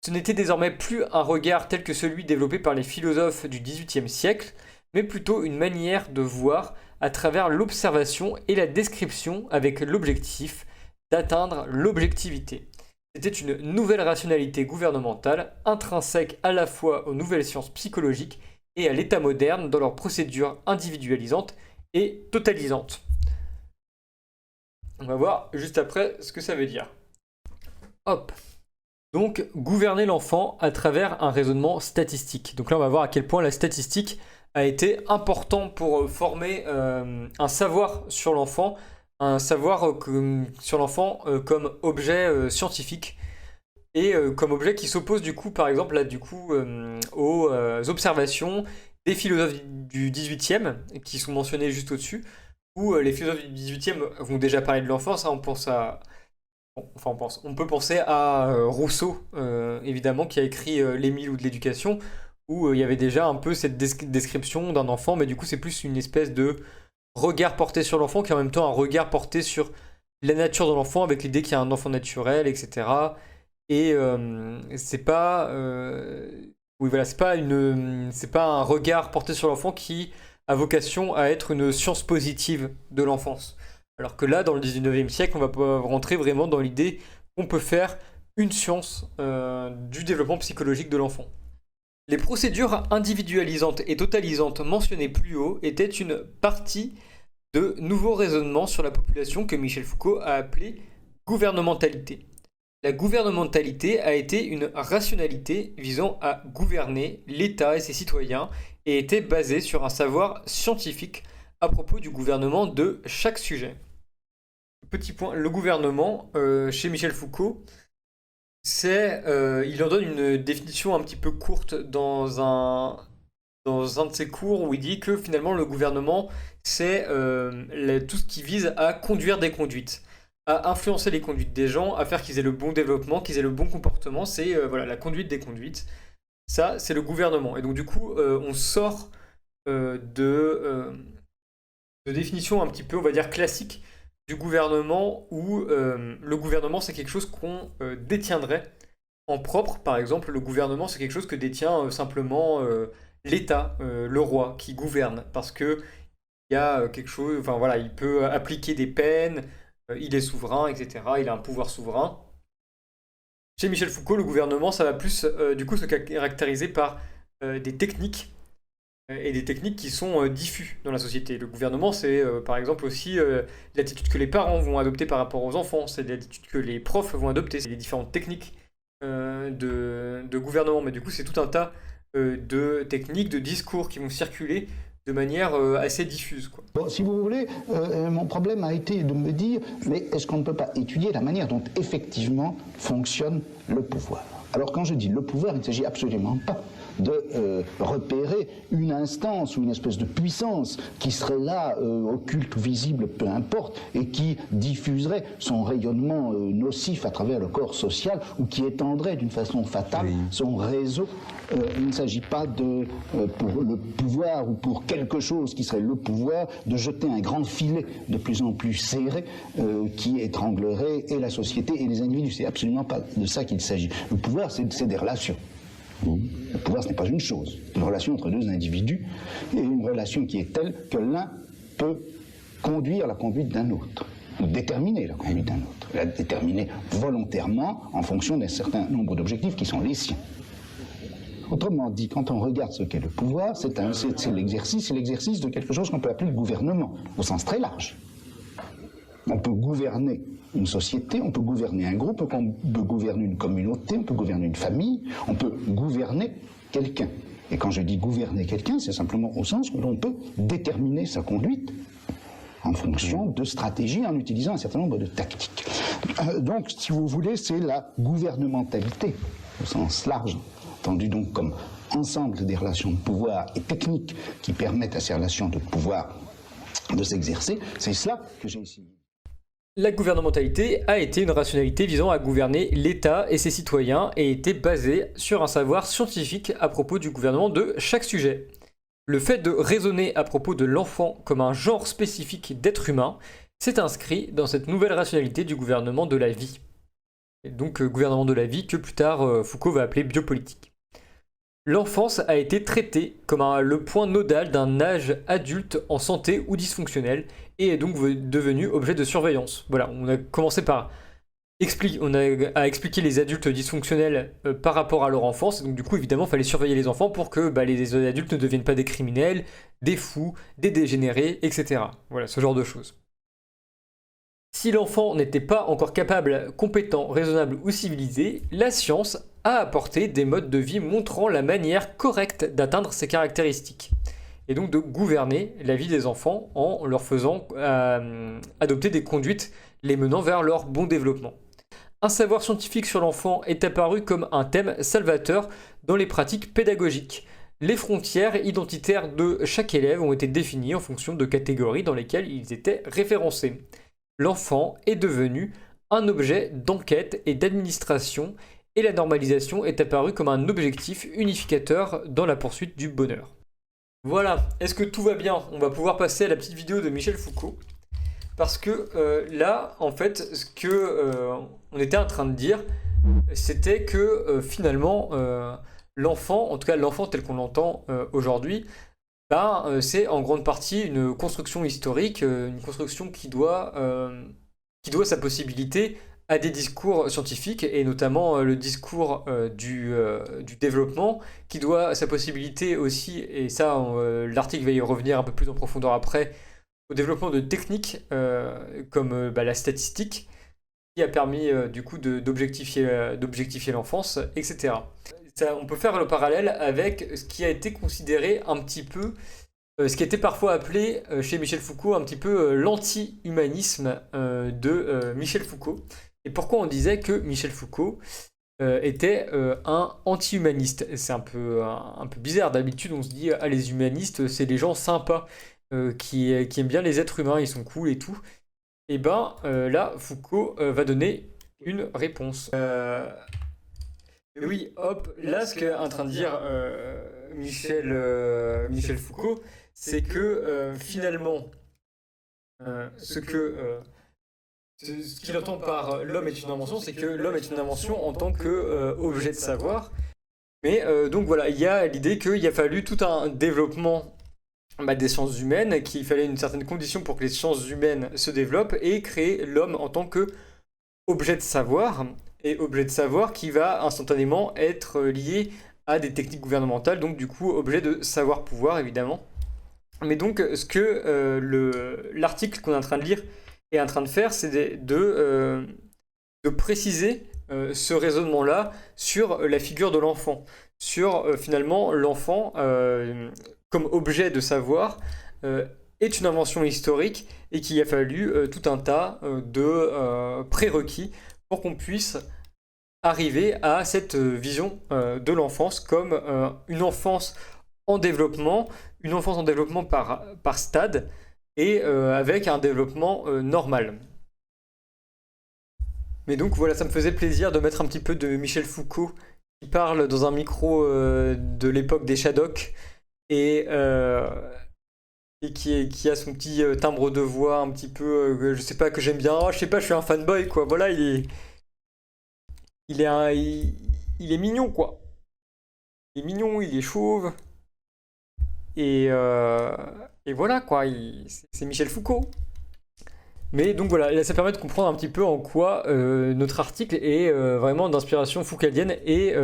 Ce n'était désormais plus un regard tel que celui développé par les philosophes du XVIIIe siècle, mais plutôt une manière de voir à travers l'observation et la description avec l'objectif d'atteindre l'objectivité. C'était une nouvelle rationalité gouvernementale, intrinsèque à la fois aux nouvelles sciences psychologiques et à l'état moderne dans leurs procédures individualisantes et totalisantes. On va voir juste après ce que ça veut dire. Hop. Donc, gouverner l'enfant à travers un raisonnement statistique. Donc là, on va voir à quel point la statistique a été important pour former un savoir sur l'enfant, un savoir sur l'enfant comme objet scientifique et comme objet qui s'oppose du coup, par exemple, là, du coup, aux observations des philosophes du 18e qui sont mentionnés juste au-dessus, où les philosophes du 18e vont déjà parler de l'enfance. Hein, on peut penser à Rousseau, évidemment, qui a écrit L'Émile ou de l'éducation, où il y avait déjà un peu cette description d'un enfant, mais du coup c'est plus une espèce de regard porté sur l'enfant qui est en même temps un regard porté sur la nature de l'enfant avec l'idée qu'il y a un enfant naturel, etc. Et c'est pas, oui voilà, c'est pas un regard porté sur l'enfant qui a vocation à être une science positive de l'enfance. Alors que là, dans le 19e siècle, on va pouvoir rentrer vraiment dans l'idée qu'on peut faire une science du développement psychologique de l'enfant. Les procédures individualisantes et totalisantes mentionnées plus haut étaient une partie de nouveaux raisonnements sur la population que Michel Foucault a appelé gouvernementalité. La gouvernementalité a été une rationalité visant à gouverner l'État et ses citoyens et était basée sur un savoir scientifique à propos du gouvernement de chaque sujet. Petit point, le gouvernement, chez Michel Foucault, il en donne une définition un petit peu courte dans un de ses cours où il dit que finalement le gouvernement, c'est tout ce qui vise à conduire des conduites, à influencer les conduites des gens, à faire qu'ils aient le bon développement, qu'ils aient le bon comportement, c'est voilà, la conduite des conduites. Ça, c'est le gouvernement. Et donc du coup, on sort de définition un petit peu, on va dire, classique du gouvernement où le gouvernement c'est quelque chose qu'on détiendrait en propre. Par exemple, le gouvernement c'est quelque chose que détient simplement l'État, le roi qui gouverne parce que il y a quelque chose, enfin voilà, il peut appliquer des peines, il est souverain, etc. Il a un pouvoir souverain. Chez Michel Foucault, le gouvernement ça va plus du coup se caractériser par des techniques et des techniques qui sont diffuses dans la société. Le gouvernement, c'est par exemple aussi l'attitude que les parents vont adopter par rapport aux enfants, c'est l'attitude que les profs vont adopter, c'est les différentes techniques de gouvernement. Mais du coup, c'est tout un tas de techniques, de discours qui vont circuler de manière assez diffuse, quoi. Bon, si vous voulez, mon problème a été de me dire, mais est-ce qu'on ne peut pas étudier la manière dont effectivement fonctionne le pouvoir ? Alors quand je dis le pouvoir, il ne s'agit absolument pas de repérer une instance ou une espèce de puissance qui serait là, occulte ou visible, peu importe, et qui diffuserait son rayonnement nocif à travers le corps social ou qui étendrait d'une façon fatale son réseau. Il ne s'agit pas de, pour le pouvoir ou pour quelque chose qui serait le pouvoir, de jeter un grand filet de plus en plus serré qui étranglerait et la société et les individus. C'est absolument pas de ça qu'il s'agit. Le pouvoir, c'est des relations. Le pouvoir, ce n'est pas une chose. C'est une relation entre deux individus et une relation qui est telle que l'un peut conduire la conduite d'un autre, ou déterminer la conduite d'un autre, la déterminer volontairement en fonction d'un certain nombre d'objectifs qui sont les siens. Autrement dit, quand on regarde ce qu'est le pouvoir, c'est l'exercice de quelque chose qu'on peut appeler le gouvernement, au sens très large. On peut gouverner une société, on peut gouverner un groupe, on peut gouverner une communauté, on peut gouverner une famille, on peut gouverner quelqu'un. Et quand je dis gouverner quelqu'un, c'est simplement au sens où l'on peut déterminer sa conduite en fonction de stratégies, en utilisant un certain nombre de tactiques. Donc, si vous voulez, c'est la gouvernementalité, au sens large, entendu donc comme ensemble des relations de pouvoir et techniques qui permettent à ces relations de pouvoir de s'exercer. C'est cela que j'ai essayé. La gouvernementalité a été une rationalité visant à gouverner l'État et ses citoyens et était basée sur un savoir scientifique à propos du gouvernement de chaque sujet. Le fait de raisonner à propos de l'enfant comme un genre spécifique d'être humain s'est inscrit dans cette nouvelle rationalité du gouvernement de la vie. Et donc gouvernement de la vie que plus tard Foucault va appeler biopolitique. L'enfance a été traitée comme le point nodal d'un âge adulte en santé ou dysfonctionnel et est donc devenu objet de surveillance. Voilà, on a commencé par expliquer les adultes dysfonctionnels par rapport à leur enfance, et donc du coup évidemment il fallait surveiller les enfants pour que les adultes ne deviennent pas des criminels, des fous, des dégénérés, etc. Voilà, ce genre de choses. Si l'enfant n'était pas encore capable, compétent, raisonnable ou civilisé, la science a apporté des modes de vie montrant la manière correcte d'atteindre ces caractéristiques, et donc de gouverner la vie des enfants en leur faisant adopter des conduites les menant vers leur bon développement. Un savoir scientifique sur l'enfant est apparu comme un thème salvateur dans les pratiques pédagogiques. Les frontières identitaires de chaque élève ont été définies en fonction de catégories dans lesquelles ils étaient référencés. L'enfant est devenu un objet d'enquête et d'administration, et la normalisation est apparue comme un objectif unificateur dans la poursuite du bonheur. Voilà, est-ce que tout va bien? On va pouvoir passer à la petite vidéo de Michel Foucault. Parce que là, en fait, ce que on était en train de dire, c'était que finalement, l'enfant, en tout cas l'enfant tel qu'on l'entend aujourd'hui, c'est en grande partie une construction historique, une construction qui doit sa possibilité à des discours scientifiques, et notamment le discours du développement, qui doit sa possibilité aussi, et ça l'article va y revenir un peu plus en profondeur après, au développement de techniques comme la statistique, qui a permis du coup d'objectifier l'enfance, etc. On peut faire le parallèle avec ce qui a été considéré un petit peu, ce qui était parfois appelé chez Michel Foucault un petit peu l'anti-humanisme de Michel Foucault. Et pourquoi on disait que Michel Foucault était un anti-humaniste? C'est un peu bizarre. D'habitude on se dit les humanistes c'est les gens sympas qui aiment bien les êtres humains, ils sont cool et tout. Et là Foucault va donner une réponse. Oui, hop, là ce qu'est en train de dire Michel Foucault, c'est que finalement, ce qu'il entend par l'homme est une invention, c'est que l'homme est une invention en tant qu'objet de savoir. Mais donc voilà, il y a l'idée qu'il a fallu tout un développement des sciences humaines, qu'il fallait une certaine condition pour que les sciences humaines se développent et créer l'homme en tant qu'objet de savoir. Et objet de savoir qui va instantanément être lié à des techniques gouvernementales, donc du coup objet de savoir-pouvoir évidemment. Mais donc ce que l'article qu'on est en train de lire est en train de faire, c'est de préciser ce raisonnement-là sur la figure de l'enfant, sur finalement l'enfant comme objet de savoir est une invention historique et qu'il a fallu tout un tas de prérequis pour qu'on puisse arriver à cette vision de l'enfance comme une enfance en développement, par stade et avec un développement normal. Mais donc voilà, ça me faisait plaisir de mettre un petit peu de Michel Foucault qui parle dans un micro de l'époque des Shadocks et, qui a son petit timbre de voix un petit peu, je sais pas, que j'aime bien. Oh, je sais pas, je suis un fanboy quoi. Voilà, il est mignon quoi. Il est mignon, il est chauve. Et, euh, et voilà quoi, c'est Michel Foucault. Mais donc voilà, là, ça permet de comprendre un petit peu en quoi notre article est vraiment d'inspiration foucaldienne et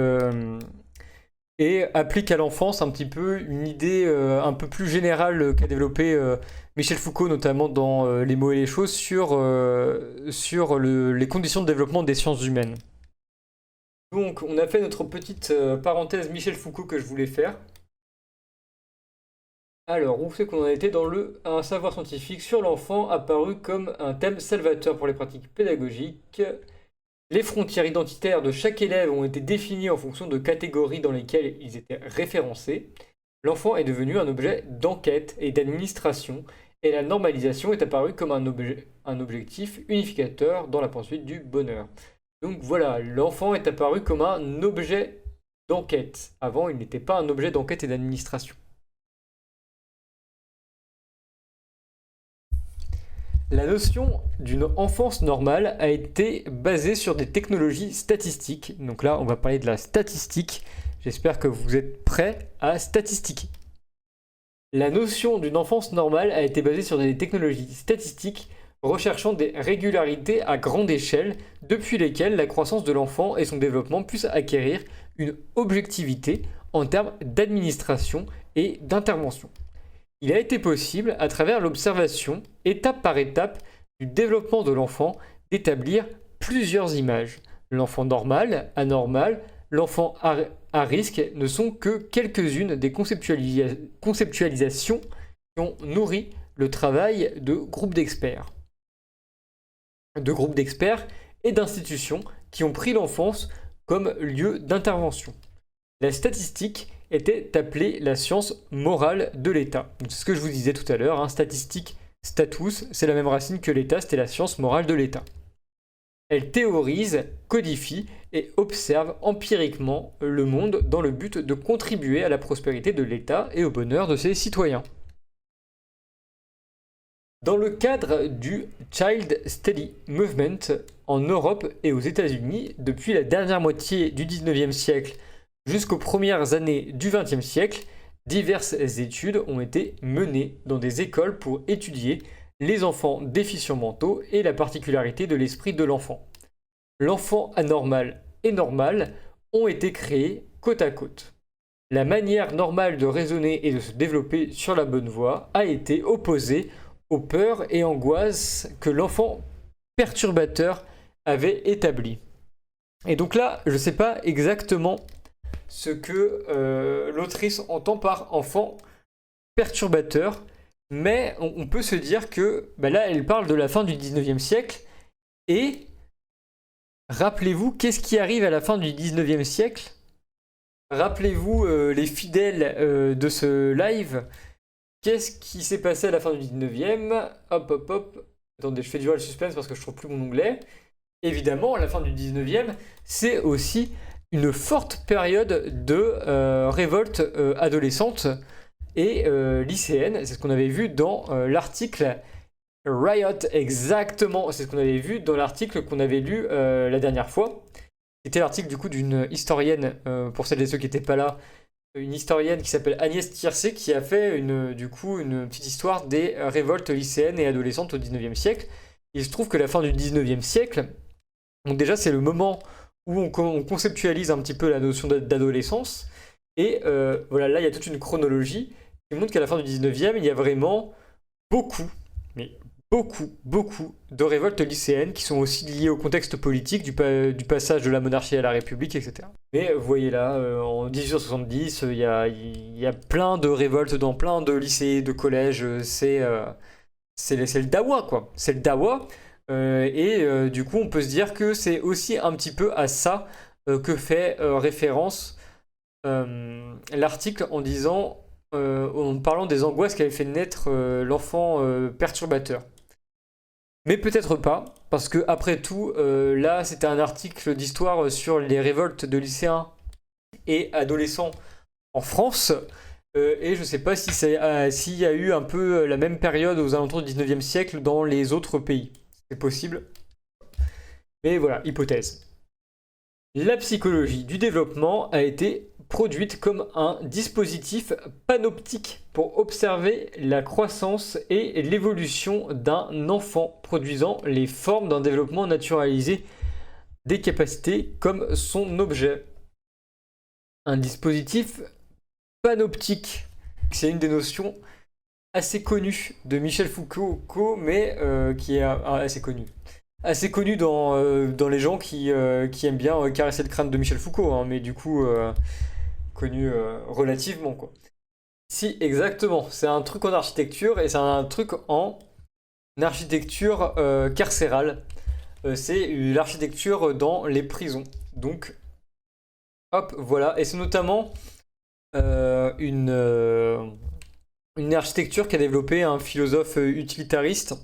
applique à l'enfance un petit peu une idée un peu plus générale qu'a développée Michel Foucault, notamment dans Les mots et les choses, sur les conditions de développement des sciences humaines. Donc on a fait notre petite parenthèse Michel Foucault que je voulais faire. Alors, où c'est qu'on en était dans un savoir scientifique sur l'enfant apparu comme un thème salvateur pour les pratiques pédagogiques. Les frontières identitaires de chaque élève ont été définies en fonction de catégories dans lesquelles ils étaient référencés. L'enfant est devenu un objet d'enquête et d'administration, et la normalisation est apparue comme un objectif unificateur dans la poursuite du bonheur. Donc voilà, l'enfant est apparu comme un objet d'enquête. Avant, il n'était pas un objet d'enquête et d'administration. La notion d'une enfance normale a été basée sur des technologies statistiques. Donc là, on va parler de la statistique. J'espère que vous êtes prêts à statistiquer. La notion d'une enfance normale a été basée sur des technologies statistiques recherchant des régularités à grande échelle, depuis lesquelles la croissance de l'enfant et son développement puissent acquérir une objectivité en termes d'administration et d'intervention. Il a été possible, à travers l'observation, étape par étape, du développement de l'enfant, d'établir plusieurs images. L'enfant normal, anormal, l'enfant à risque ne sont que quelques-unes des conceptualisations qui ont nourri le travail de groupes d'experts. Et d'institutions qui ont pris l'enfance comme lieu d'intervention. La statistique était appelée la science morale de l'État. C'est ce que je vous disais tout à l'heure, statistique, status, c'est la même racine que l'État, c'était la science morale de l'État. Elle théorise, codifie et observe empiriquement le monde dans le but de contribuer à la prospérité de l'État et au bonheur de ses citoyens. Dans le cadre du Child Study Movement en Europe et aux États-Unis, depuis la dernière moitié du XIXe siècle jusqu'aux premières années du XXe siècle, diverses études ont été menées dans des écoles pour étudier les enfants déficients mentaux et la particularité de l'esprit de l'enfant. L'enfant anormal et normal ont été créés côte à côte. La manière normale de raisonner et de se développer sur la bonne voie a été opposée aux peurs et angoisses que l'enfant perturbateur avait établies. Et donc là, je ne sais pas exactement ce que l'autrice entend par enfant perturbateur, mais on peut se dire que là, elle parle de la fin du 19e siècle, et rappelez-vous, qu'est-ce qui arrive à la fin du 19e siècle? Rappelez-vous les fidèles de ce live, qu'est-ce qui s'est passé à la fin du 19e? Hop. Attendez, je fais durer le suspense parce que je trouve plus mon onglet. Évidemment, à la fin du 19e, c'est aussi une forte période de révolte adolescente et lycéenne. C'est ce qu'on avait vu dans l'article Riot, exactement. C'est ce qu'on avait vu dans l'article qu'on avait lu la dernière fois. C'était l'article du coup d'une historienne, pour celles et ceux qui n'étaient pas là, une historienne qui s'appelle Agnès Tiercé, qui a fait une petite histoire des révoltes lycéennes et adolescentes au 19e siècle. Il se trouve que la fin du 19e siècle, donc déjà c'est le moment où on conceptualise un petit peu la notion d'adolescence. Et voilà, là il y a toute une chronologie qui montre qu'à la fin du 19e, il y a vraiment beaucoup de révoltes lycéennes qui sont aussi liées au contexte politique du passage de la monarchie à la République, etc. Mais vous voyez là, en 1870, il y a plein de révoltes dans plein de lycées, de collèges. C'est le dawa, quoi. C'est le dawa. Et du coup, on peut se dire que c'est aussi un petit peu à ça que fait référence l'article en parlant des angoisses qu'avait fait naître l'enfant perturbateur. Mais peut-être pas, parce que après tout, là c'était un article d'histoire sur les révoltes de lycéens et adolescents en France, et je sais pas si s'il y a eu un peu la même période aux alentours du 19e siècle dans les autres pays. C'est possible. Mais voilà, hypothèse. La psychologie du développement a été produite comme un dispositif panoptique pour observer la croissance et l'évolution d'un enfant, produisant les formes d'un développement naturalisé des capacités comme son objet. Un dispositif panoptique, c'est une des notions assez connues de Michel Foucault, mais qui est assez connue. Assez connu dans les gens qui aiment bien caresser le crâne de Michel Foucault, hein, mais du coup connu relativement quoi. Si, exactement, c'est un truc en architecture et c'est un truc en architecture carcérale. C'est l'architecture dans les prisons. Donc, hop, voilà, et c'est notamment une architecture qu'a développé un philosophe utilitariste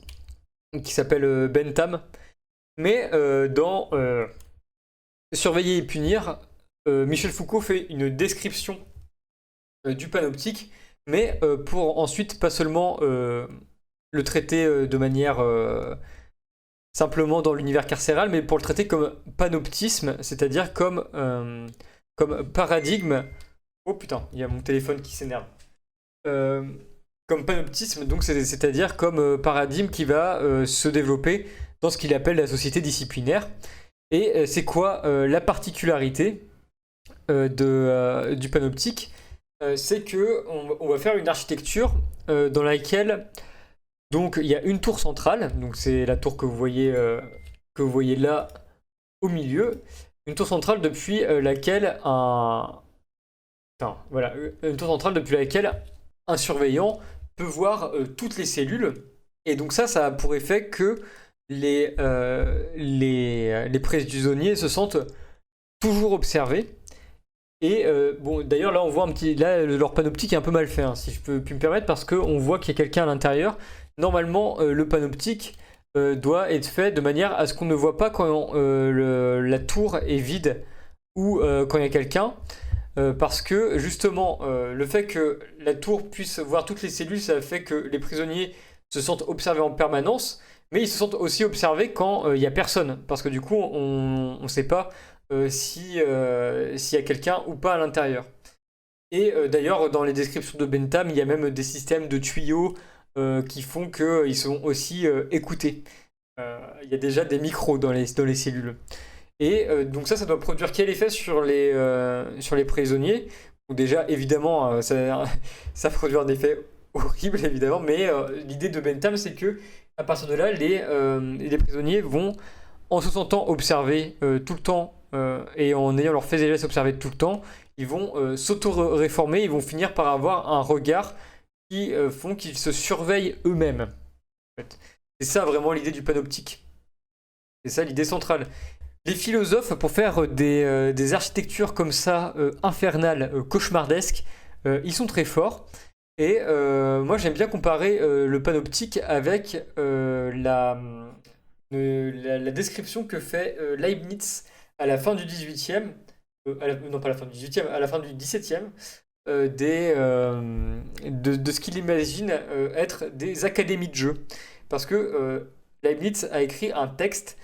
qui s'appelle Bentham. Mais dans Surveiller et punir, Michel Foucault fait une description du panoptique, mais pour ensuite pas seulement le traiter de manière simplement dans l'univers carcéral, mais pour le traiter comme panoptisme, c'est-à-dire comme paradigme. Oh putain, il y a mon téléphone qui s'énerve. Comme panoptisme, donc c'est-à-dire comme paradigme qui va se développer dans ce qu'il appelle la société disciplinaire. Et c'est quoi la particularité du panoptique? C'est que on va faire une architecture dans laquelle donc il y a une tour centrale, donc c'est la tour que vous voyez là au milieu, une tour centrale depuis laquelle une tour centrale depuis laquelle un surveillant peut voir toutes les cellules. Et donc ça a pour effet que les prisonniers se sentent toujours observés. Et bon, d'ailleurs là on voit leur panoptique est un peu mal fait, hein, si je peux me permettre, parce qu'on voit qu'il y a quelqu'un à l'intérieur. Normalement le panoptique doit être fait de manière à ce qu'on ne voit pas quand la tour est vide ou quand il y a quelqu'un. Parce que justement le fait que la tour puisse voir toutes les cellules, ça fait que les prisonniers se sentent observés en permanence, mais ils se sentent aussi observés quand il n'y a personne, parce que du coup on ne sait pas s'il y a quelqu'un ou pas à l'intérieur. Et d'ailleurs dans les descriptions de Bentham, il y a même des systèmes de tuyaux qui font qu'ils sont aussi écoutés. Il y a déjà des micros dans les cellules. Et donc ça doit produire quel effet sur les prisonniers? Donc déjà, évidemment, ça produit un effet horrible, évidemment, mais l'idée de Bentham, c'est que à partir de là, les prisonniers vont, en se sentant observés tout le temps et en ayant leur faits et gestes observés tout le temps, ils vont s'auto-réformer, ils vont finir par avoir un regard qui font qu'ils se surveillent eux-mêmes. En fait. C'est ça vraiment l'idée du panoptique. C'est ça l'idée centrale. Les philosophes, pour faire des architectures comme ça, infernales, cauchemardesques, ils sont très forts. Et moi, j'aime bien comparer le panoptique avec la description que fait Leibniz à la fin du 18e, non pas à la fin du 18e, à la fin du 17e, de ce qu'il imagine être des académies de jeu. Parce que Leibniz a écrit un texte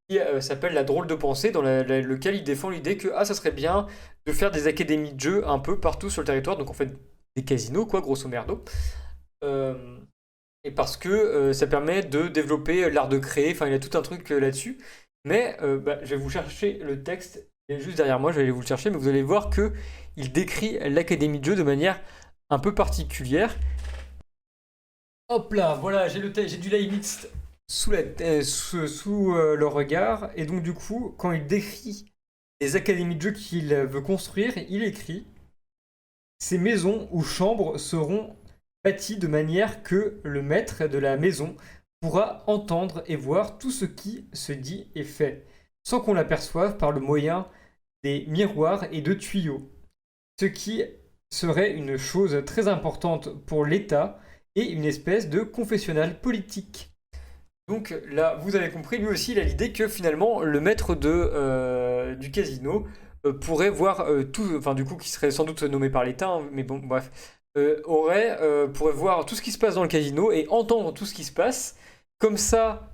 qui s'appelle La drôle de pensée, dans lequel il défend l'idée que ça serait bien de faire des académies de jeux un peu partout sur le territoire, donc en fait des casinos quoi, grosso merdo. Et parce que ça permet de développer l'art de créer, enfin il y a tout un truc là-dessus. Mais je vais vous chercher le texte, il est juste derrière moi, je vais aller vous le chercher, mais vous allez voir que il décrit l'académie de jeu de manière un peu particulière. Hop là, voilà, j'ai du Leibniz sous le regard, et donc du coup, quand il décrit les académies de jeu qu'il veut construire, il écrit: ces maisons ou chambres seront bâties de manière que le maître de la maison pourra entendre et voir tout ce qui se dit et fait, sans qu'on l'aperçoive par le moyen des miroirs et de tuyaux, ce qui serait une chose très importante pour l'État et une espèce de confessionnal politique. Donc là, vous avez compris, lui aussi, il a l'idée que finalement, le maître du casino pourrait voir tout, enfin du coup, qui serait sans doute nommé par l'État, hein, mais bon, bref, pourrait voir tout ce qui se passe dans le casino et entendre tout ce qui se passe. Comme ça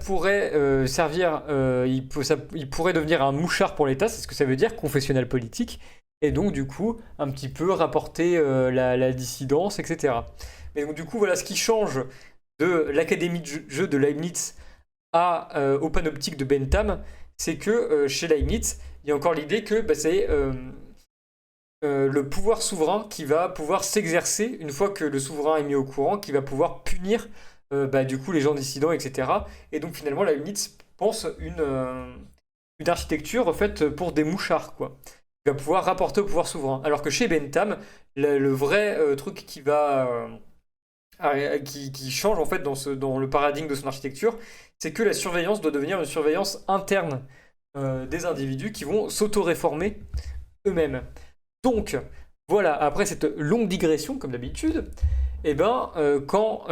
pourrait servir, il pourrait devenir un mouchard pour l'État, c'est ce que ça veut dire, confessionnal politique, et donc du coup, un petit peu rapporter la dissidence, etc. Mais donc du coup, voilà ce qui change de l'académie de jeu de Leibniz au panoptique de Bentham, c'est que chez Leibniz, il y a encore l'idée que c'est le pouvoir souverain qui va pouvoir s'exercer une fois que le souverain est mis au courant, qui va pouvoir punir du coup les gens dissidents, etc. Et donc finalement, Leibniz pense une architecture faite pour des mouchards, quoi. Qui va pouvoir rapporter au pouvoir souverain. Alors que chez Bentham, le vrai truc qui change en fait dans le paradigme de son architecture, c'est que la surveillance doit devenir une surveillance interne des individus qui vont s'auto-réformer eux-mêmes. Donc, voilà, après cette longue digression, comme d'habitude, eh ben, quand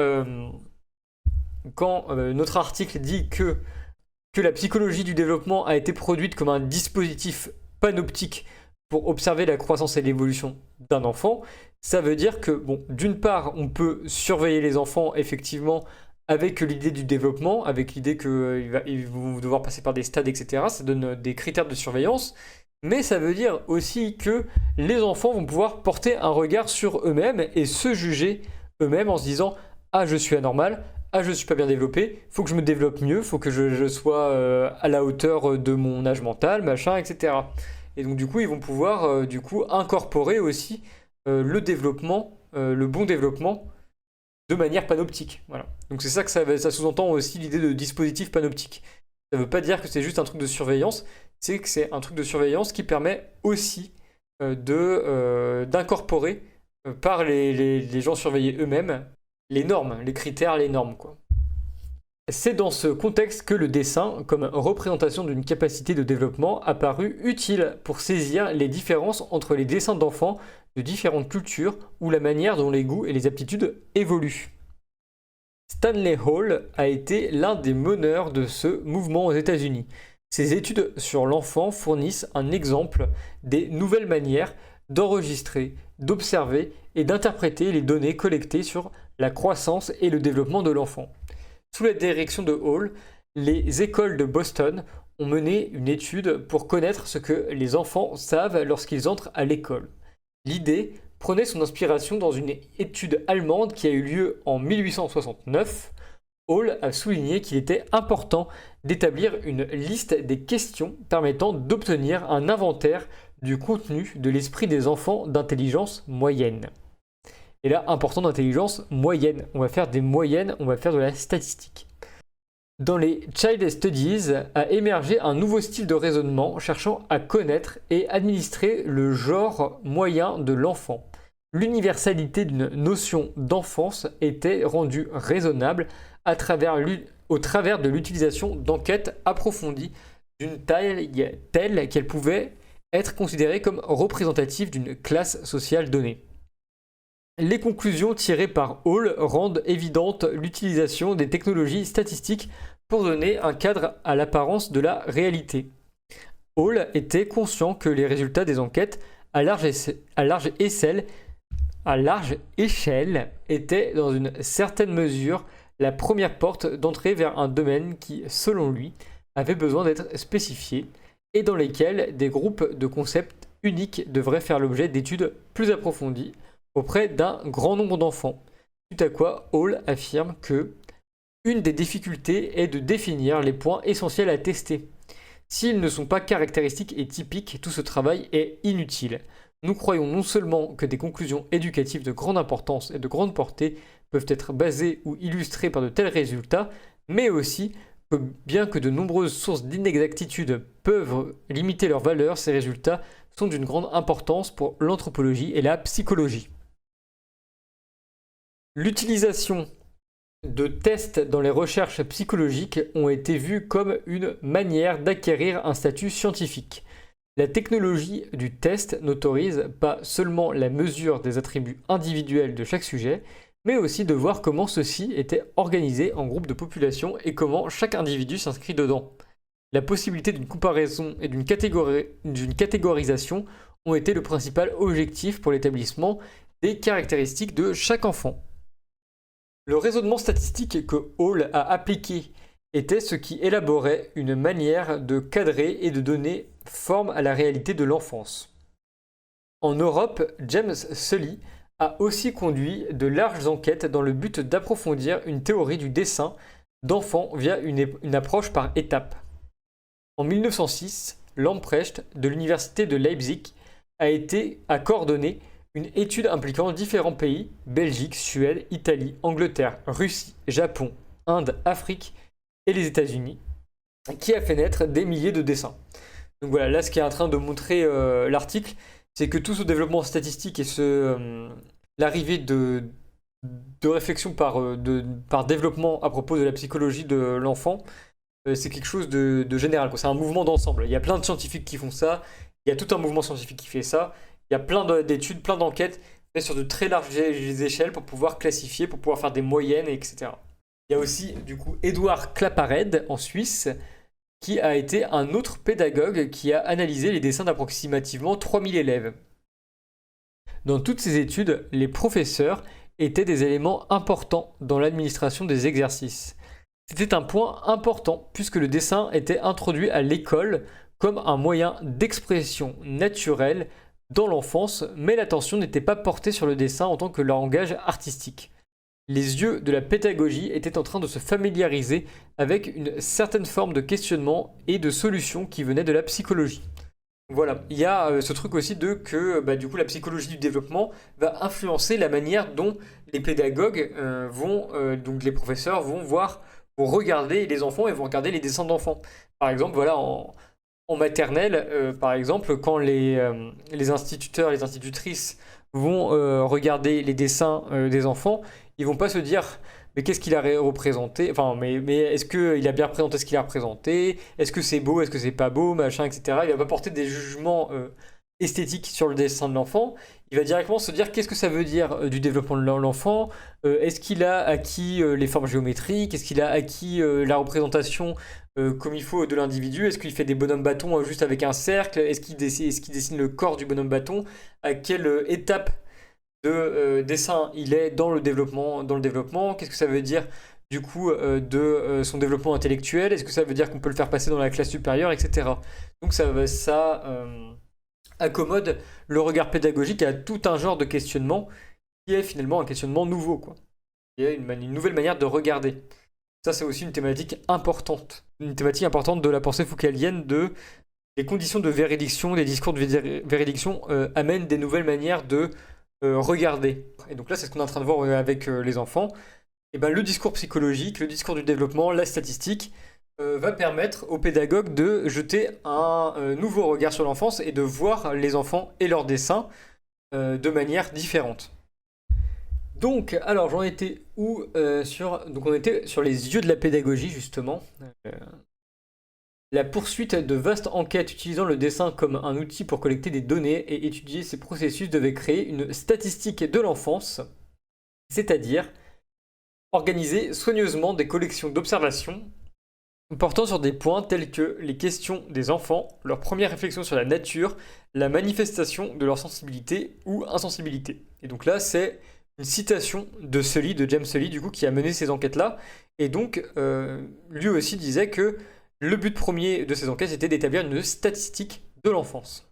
notre article dit que la psychologie du développement a été produite comme un dispositif panoptique pour observer la croissance et l'évolution d'un enfant, ça veut dire que, bon, d'une part, on peut surveiller les enfants, effectivement, avec l'idée du développement, avec l'idée qu'ils vont devoir passer par des stades, etc. Ça donne des critères de surveillance, mais ça veut dire aussi que les enfants vont pouvoir porter un regard sur eux-mêmes et se juger eux-mêmes en se disant « Ah, je suis anormal, ah, je suis pas bien développé, faut que je me développe mieux, faut que je sois à la hauteur de mon âge mental, machin, etc. » Et donc du coup, ils vont pouvoir incorporer aussi le développement, le bon développement, de manière panoptique. Voilà. Donc c'est ça que ça sous-entend aussi l'idée de dispositif panoptique. Ça ne veut pas dire que c'est juste un truc de surveillance, c'est que c'est un truc de surveillance qui permet aussi d'incorporer par les gens surveillés eux-mêmes les normes, les critères, les normes, quoi. C'est dans ce contexte que le dessin, comme représentation d'une capacité de développement, a paru utile pour saisir les différences entre les dessins d'enfants de différentes cultures ou la manière dont les goûts et les aptitudes évoluent. Stanley Hall a été l'un des meneurs de ce mouvement aux États-Unis. Ses études sur l'enfant fournissent un exemple des nouvelles manières d'enregistrer, d'observer et d'interpréter les données collectées sur la croissance et le développement de l'enfant. Sous la direction de Hall, les écoles de Boston ont mené une étude pour connaître ce que les enfants savent lorsqu'ils entrent à l'école. L'idée prenait son inspiration dans une étude allemande qui a eu lieu en 1869. Hall a souligné qu'il était important d'établir une liste des questions permettant d'obtenir un inventaire du contenu de l'esprit des enfants d'intelligence moyenne. Et là, important d'intelligence moyenne. On va faire des moyennes, on va faire de la statistique. Dans les Child Studies a émergé un nouveau style de raisonnement cherchant à connaître et administrer le genre moyen de l'enfant. L'universalité d'une notion d'enfance était rendue raisonnable au travers de l'utilisation d'enquêtes approfondies d'une taille telle qu'elle pouvait être considérée comme représentative d'une classe sociale donnée. Les conclusions tirées par Hall rendent évidente l'utilisation des technologies statistiques pour donner un cadre à l'apparence de la réalité. Hall était conscient que les résultats des enquêtes à large échelle étaient dans une certaine mesure la première porte d'entrée vers un domaine qui, selon lui, avait besoin d'être spécifié et dans lesquels des groupes de concepts uniques devraient faire l'objet d'études plus approfondies auprès d'un grand nombre d'enfants. Tout à quoi Hall affirme que une des difficultés est de définir les points essentiels à tester. S'ils ne sont pas caractéristiques et typiques, tout ce travail est inutile. Nous croyons non seulement que des conclusions éducatives de grande importance et de grande portée peuvent être basées ou illustrées par de tels résultats, mais aussi que bien que de nombreuses sources d'inexactitude peuvent limiter leur valeur, ces résultats sont d'une grande importance pour l'anthropologie et la psychologie. L'utilisation de tests dans les recherches psychologiques ont été vus comme une manière d'acquérir un statut scientifique. La technologie du test n'autorise pas seulement la mesure des attributs individuels de chaque sujet, mais aussi de voir comment ceux-ci étaient organisés en groupes de population et comment chaque individu s'inscrit dedans. La possibilité d'une comparaison et d'une catégorisation ont été le principal objectif pour l'établissement des caractéristiques de chaque enfant. Le raisonnement statistique que Hall a appliqué était ce qui élaborait une manière de cadrer et de donner forme à la réalité de l'enfance. En Europe, James Sully a aussi conduit de larges enquêtes dans le but d'approfondir une théorie du dessin d'enfants via une approche par étapes. En 1906, Lamprecht de l'université de Leipzig a coordonné une étude impliquant différents pays, Belgique, Suède, Italie, Angleterre, Russie, Japon, Inde, Afrique et les États-Unis, qui a fait naître des milliers de dessins. Donc voilà, là ce qui est en train de montrer l'article, c'est que tout ce développement statistique et l'arrivée de réflexion par développement à propos de la psychologie de l'enfant, c'est quelque chose de général, quoi. C'est un mouvement d'ensemble. Il y a plein de scientifiques qui font ça, il y a tout un mouvement scientifique qui fait ça, il y a plein d'études, plein d'enquêtes faites sur de très larges échelles pour pouvoir classifier, pour pouvoir faire des moyennes, etc. Il y a aussi du coup Édouard Claparède en Suisse, qui a été un autre pédagogue qui a analysé les dessins d'approximativement 3000 élèves. Dans toutes ces études, les professeurs étaient des éléments importants dans l'administration des exercices. C'était un point important puisque le dessin était introduit à l'école comme un moyen d'expression naturelle dans l'enfance, mais l'attention n'était pas portée sur le dessin en tant que langage artistique. Les yeux de la pédagogie étaient en train de se familiariser avec une certaine forme de questionnement et de solution qui venait de la psychologie. Voilà, il y a ce truc aussi que du coup la psychologie du développement va influencer la manière dont les pédagogues donc les professeurs vont regarder les enfants et vont regarder les dessins d'enfants. Par exemple, voilà, en maternelle, par exemple, quand les instituteurs, les institutrices vont regarder les dessins des enfants, ils vont pas se dire mais qu'est-ce qu'il a représenté, enfin mais est-ce qu'il a bien représenté ce qu'il a représenté, est-ce que c'est beau, est-ce que c'est pas beau, machin, etc. Il va pas porter des jugements esthétiques sur le dessin de l'enfant, il va directement se dire qu'est-ce que ça veut dire du développement de l'enfant, est-ce qu'il a acquis les formes géométriques, est-ce qu'il a acquis la représentation comme il faut de l'individu, est-ce qu'il fait des bonhommes bâtons juste avec un cercle, est-ce qu'il dessine le corps du bonhomme bâton, à quelle étape de dessin il est dans le développement, qu'est-ce que ça veut dire du coup de son développement intellectuel, est-ce que ça veut dire qu'on peut le faire passer dans la classe supérieure, etc. Donc ça accommode le regard pédagogique à tout un genre de questionnement qui est finalement un questionnement nouveau, quoi. Il y a une nouvelle manière de regarder. Ça, c'est aussi une thématique importante de la pensée foucaldienne des conditions de véridiction, des discours de véridiction amènent des nouvelles manières de regarder. Et donc là, c'est ce qu'on est en train de voir avec les enfants. Et ben, le discours psychologique, le discours du développement, la statistique va permettre aux pédagogues de jeter un nouveau regard sur l'enfance et de voir les enfants et leurs dessins de manière différente. Donc, alors j'en étais où donc on était sur les yeux de la pédagogie justement. La poursuite de vastes enquêtes utilisant le dessin comme un outil pour collecter des données et étudier ces processus devait créer une statistique de l'enfance, c'est-à-dire organiser soigneusement des collections d'observations portant sur des points tels que les questions des enfants, leur première réflexion sur la nature, la manifestation de leur sensibilité ou insensibilité. Et donc là, c'est une citation de James Sully, du coup, qui a mené ces enquêtes-là. Et donc, lui aussi disait que le but premier de ces enquêtes était d'établir une statistique de l'enfance.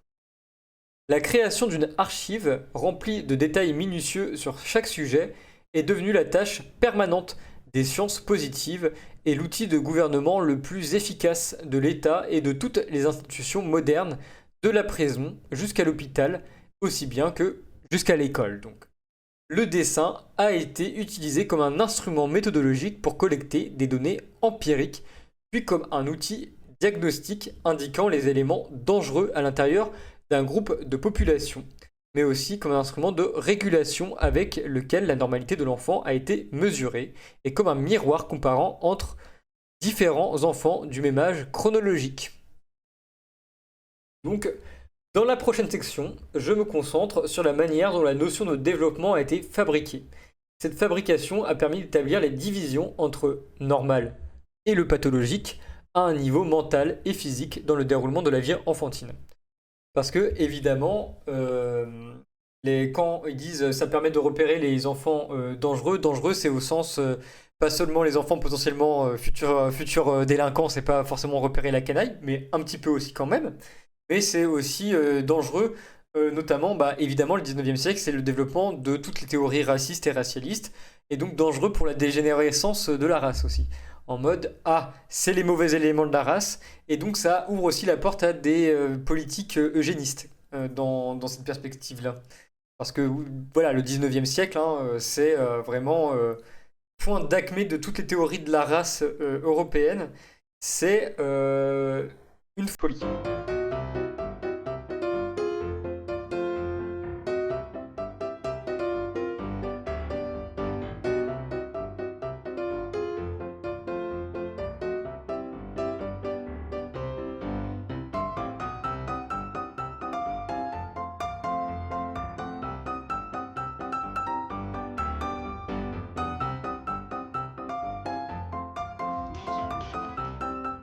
La création d'une archive remplie de détails minutieux sur chaque sujet est devenue la tâche permanente des sciences positives et l'outil de gouvernement le plus efficace de l'État et de toutes les institutions modernes, de la prison jusqu'à l'hôpital, aussi bien que jusqu'à l'école, donc. Le dessin a été utilisé comme un instrument méthodologique pour collecter des données empiriques, puis comme un outil diagnostique indiquant les éléments dangereux à l'intérieur d'un groupe de population, mais aussi comme un instrument de régulation avec lequel la normalité de l'enfant a été mesurée, et comme un miroir comparant entre différents enfants du même âge chronologique. Donc, dans la prochaine section, je me concentre sur la manière dont la notion de développement a été fabriquée. Cette fabrication a permis d'établir les divisions entre normal et le pathologique à un niveau mental et physique dans le déroulement de la vie enfantine. Parce que, évidemment, quand ils disent ça permet de repérer les enfants dangereux c'est au sens pas seulement les enfants potentiellement futurs délinquants, c'est pas forcément repérer la canaille, mais un petit peu aussi quand même. Mais c'est aussi dangereux, notamment, évidemment, le 19e siècle, c'est le développement de toutes les théories racistes et racialistes, et donc dangereux pour la dégénérescence de la race aussi. En mode, ah, c'est les mauvais éléments de la race, et donc ça ouvre aussi la porte à des politiques eugénistes dans cette perspective-là. Parce que voilà, le 19e siècle, hein, c'est vraiment point d'acmé de toutes les théories de la race européenne. C'est une folie.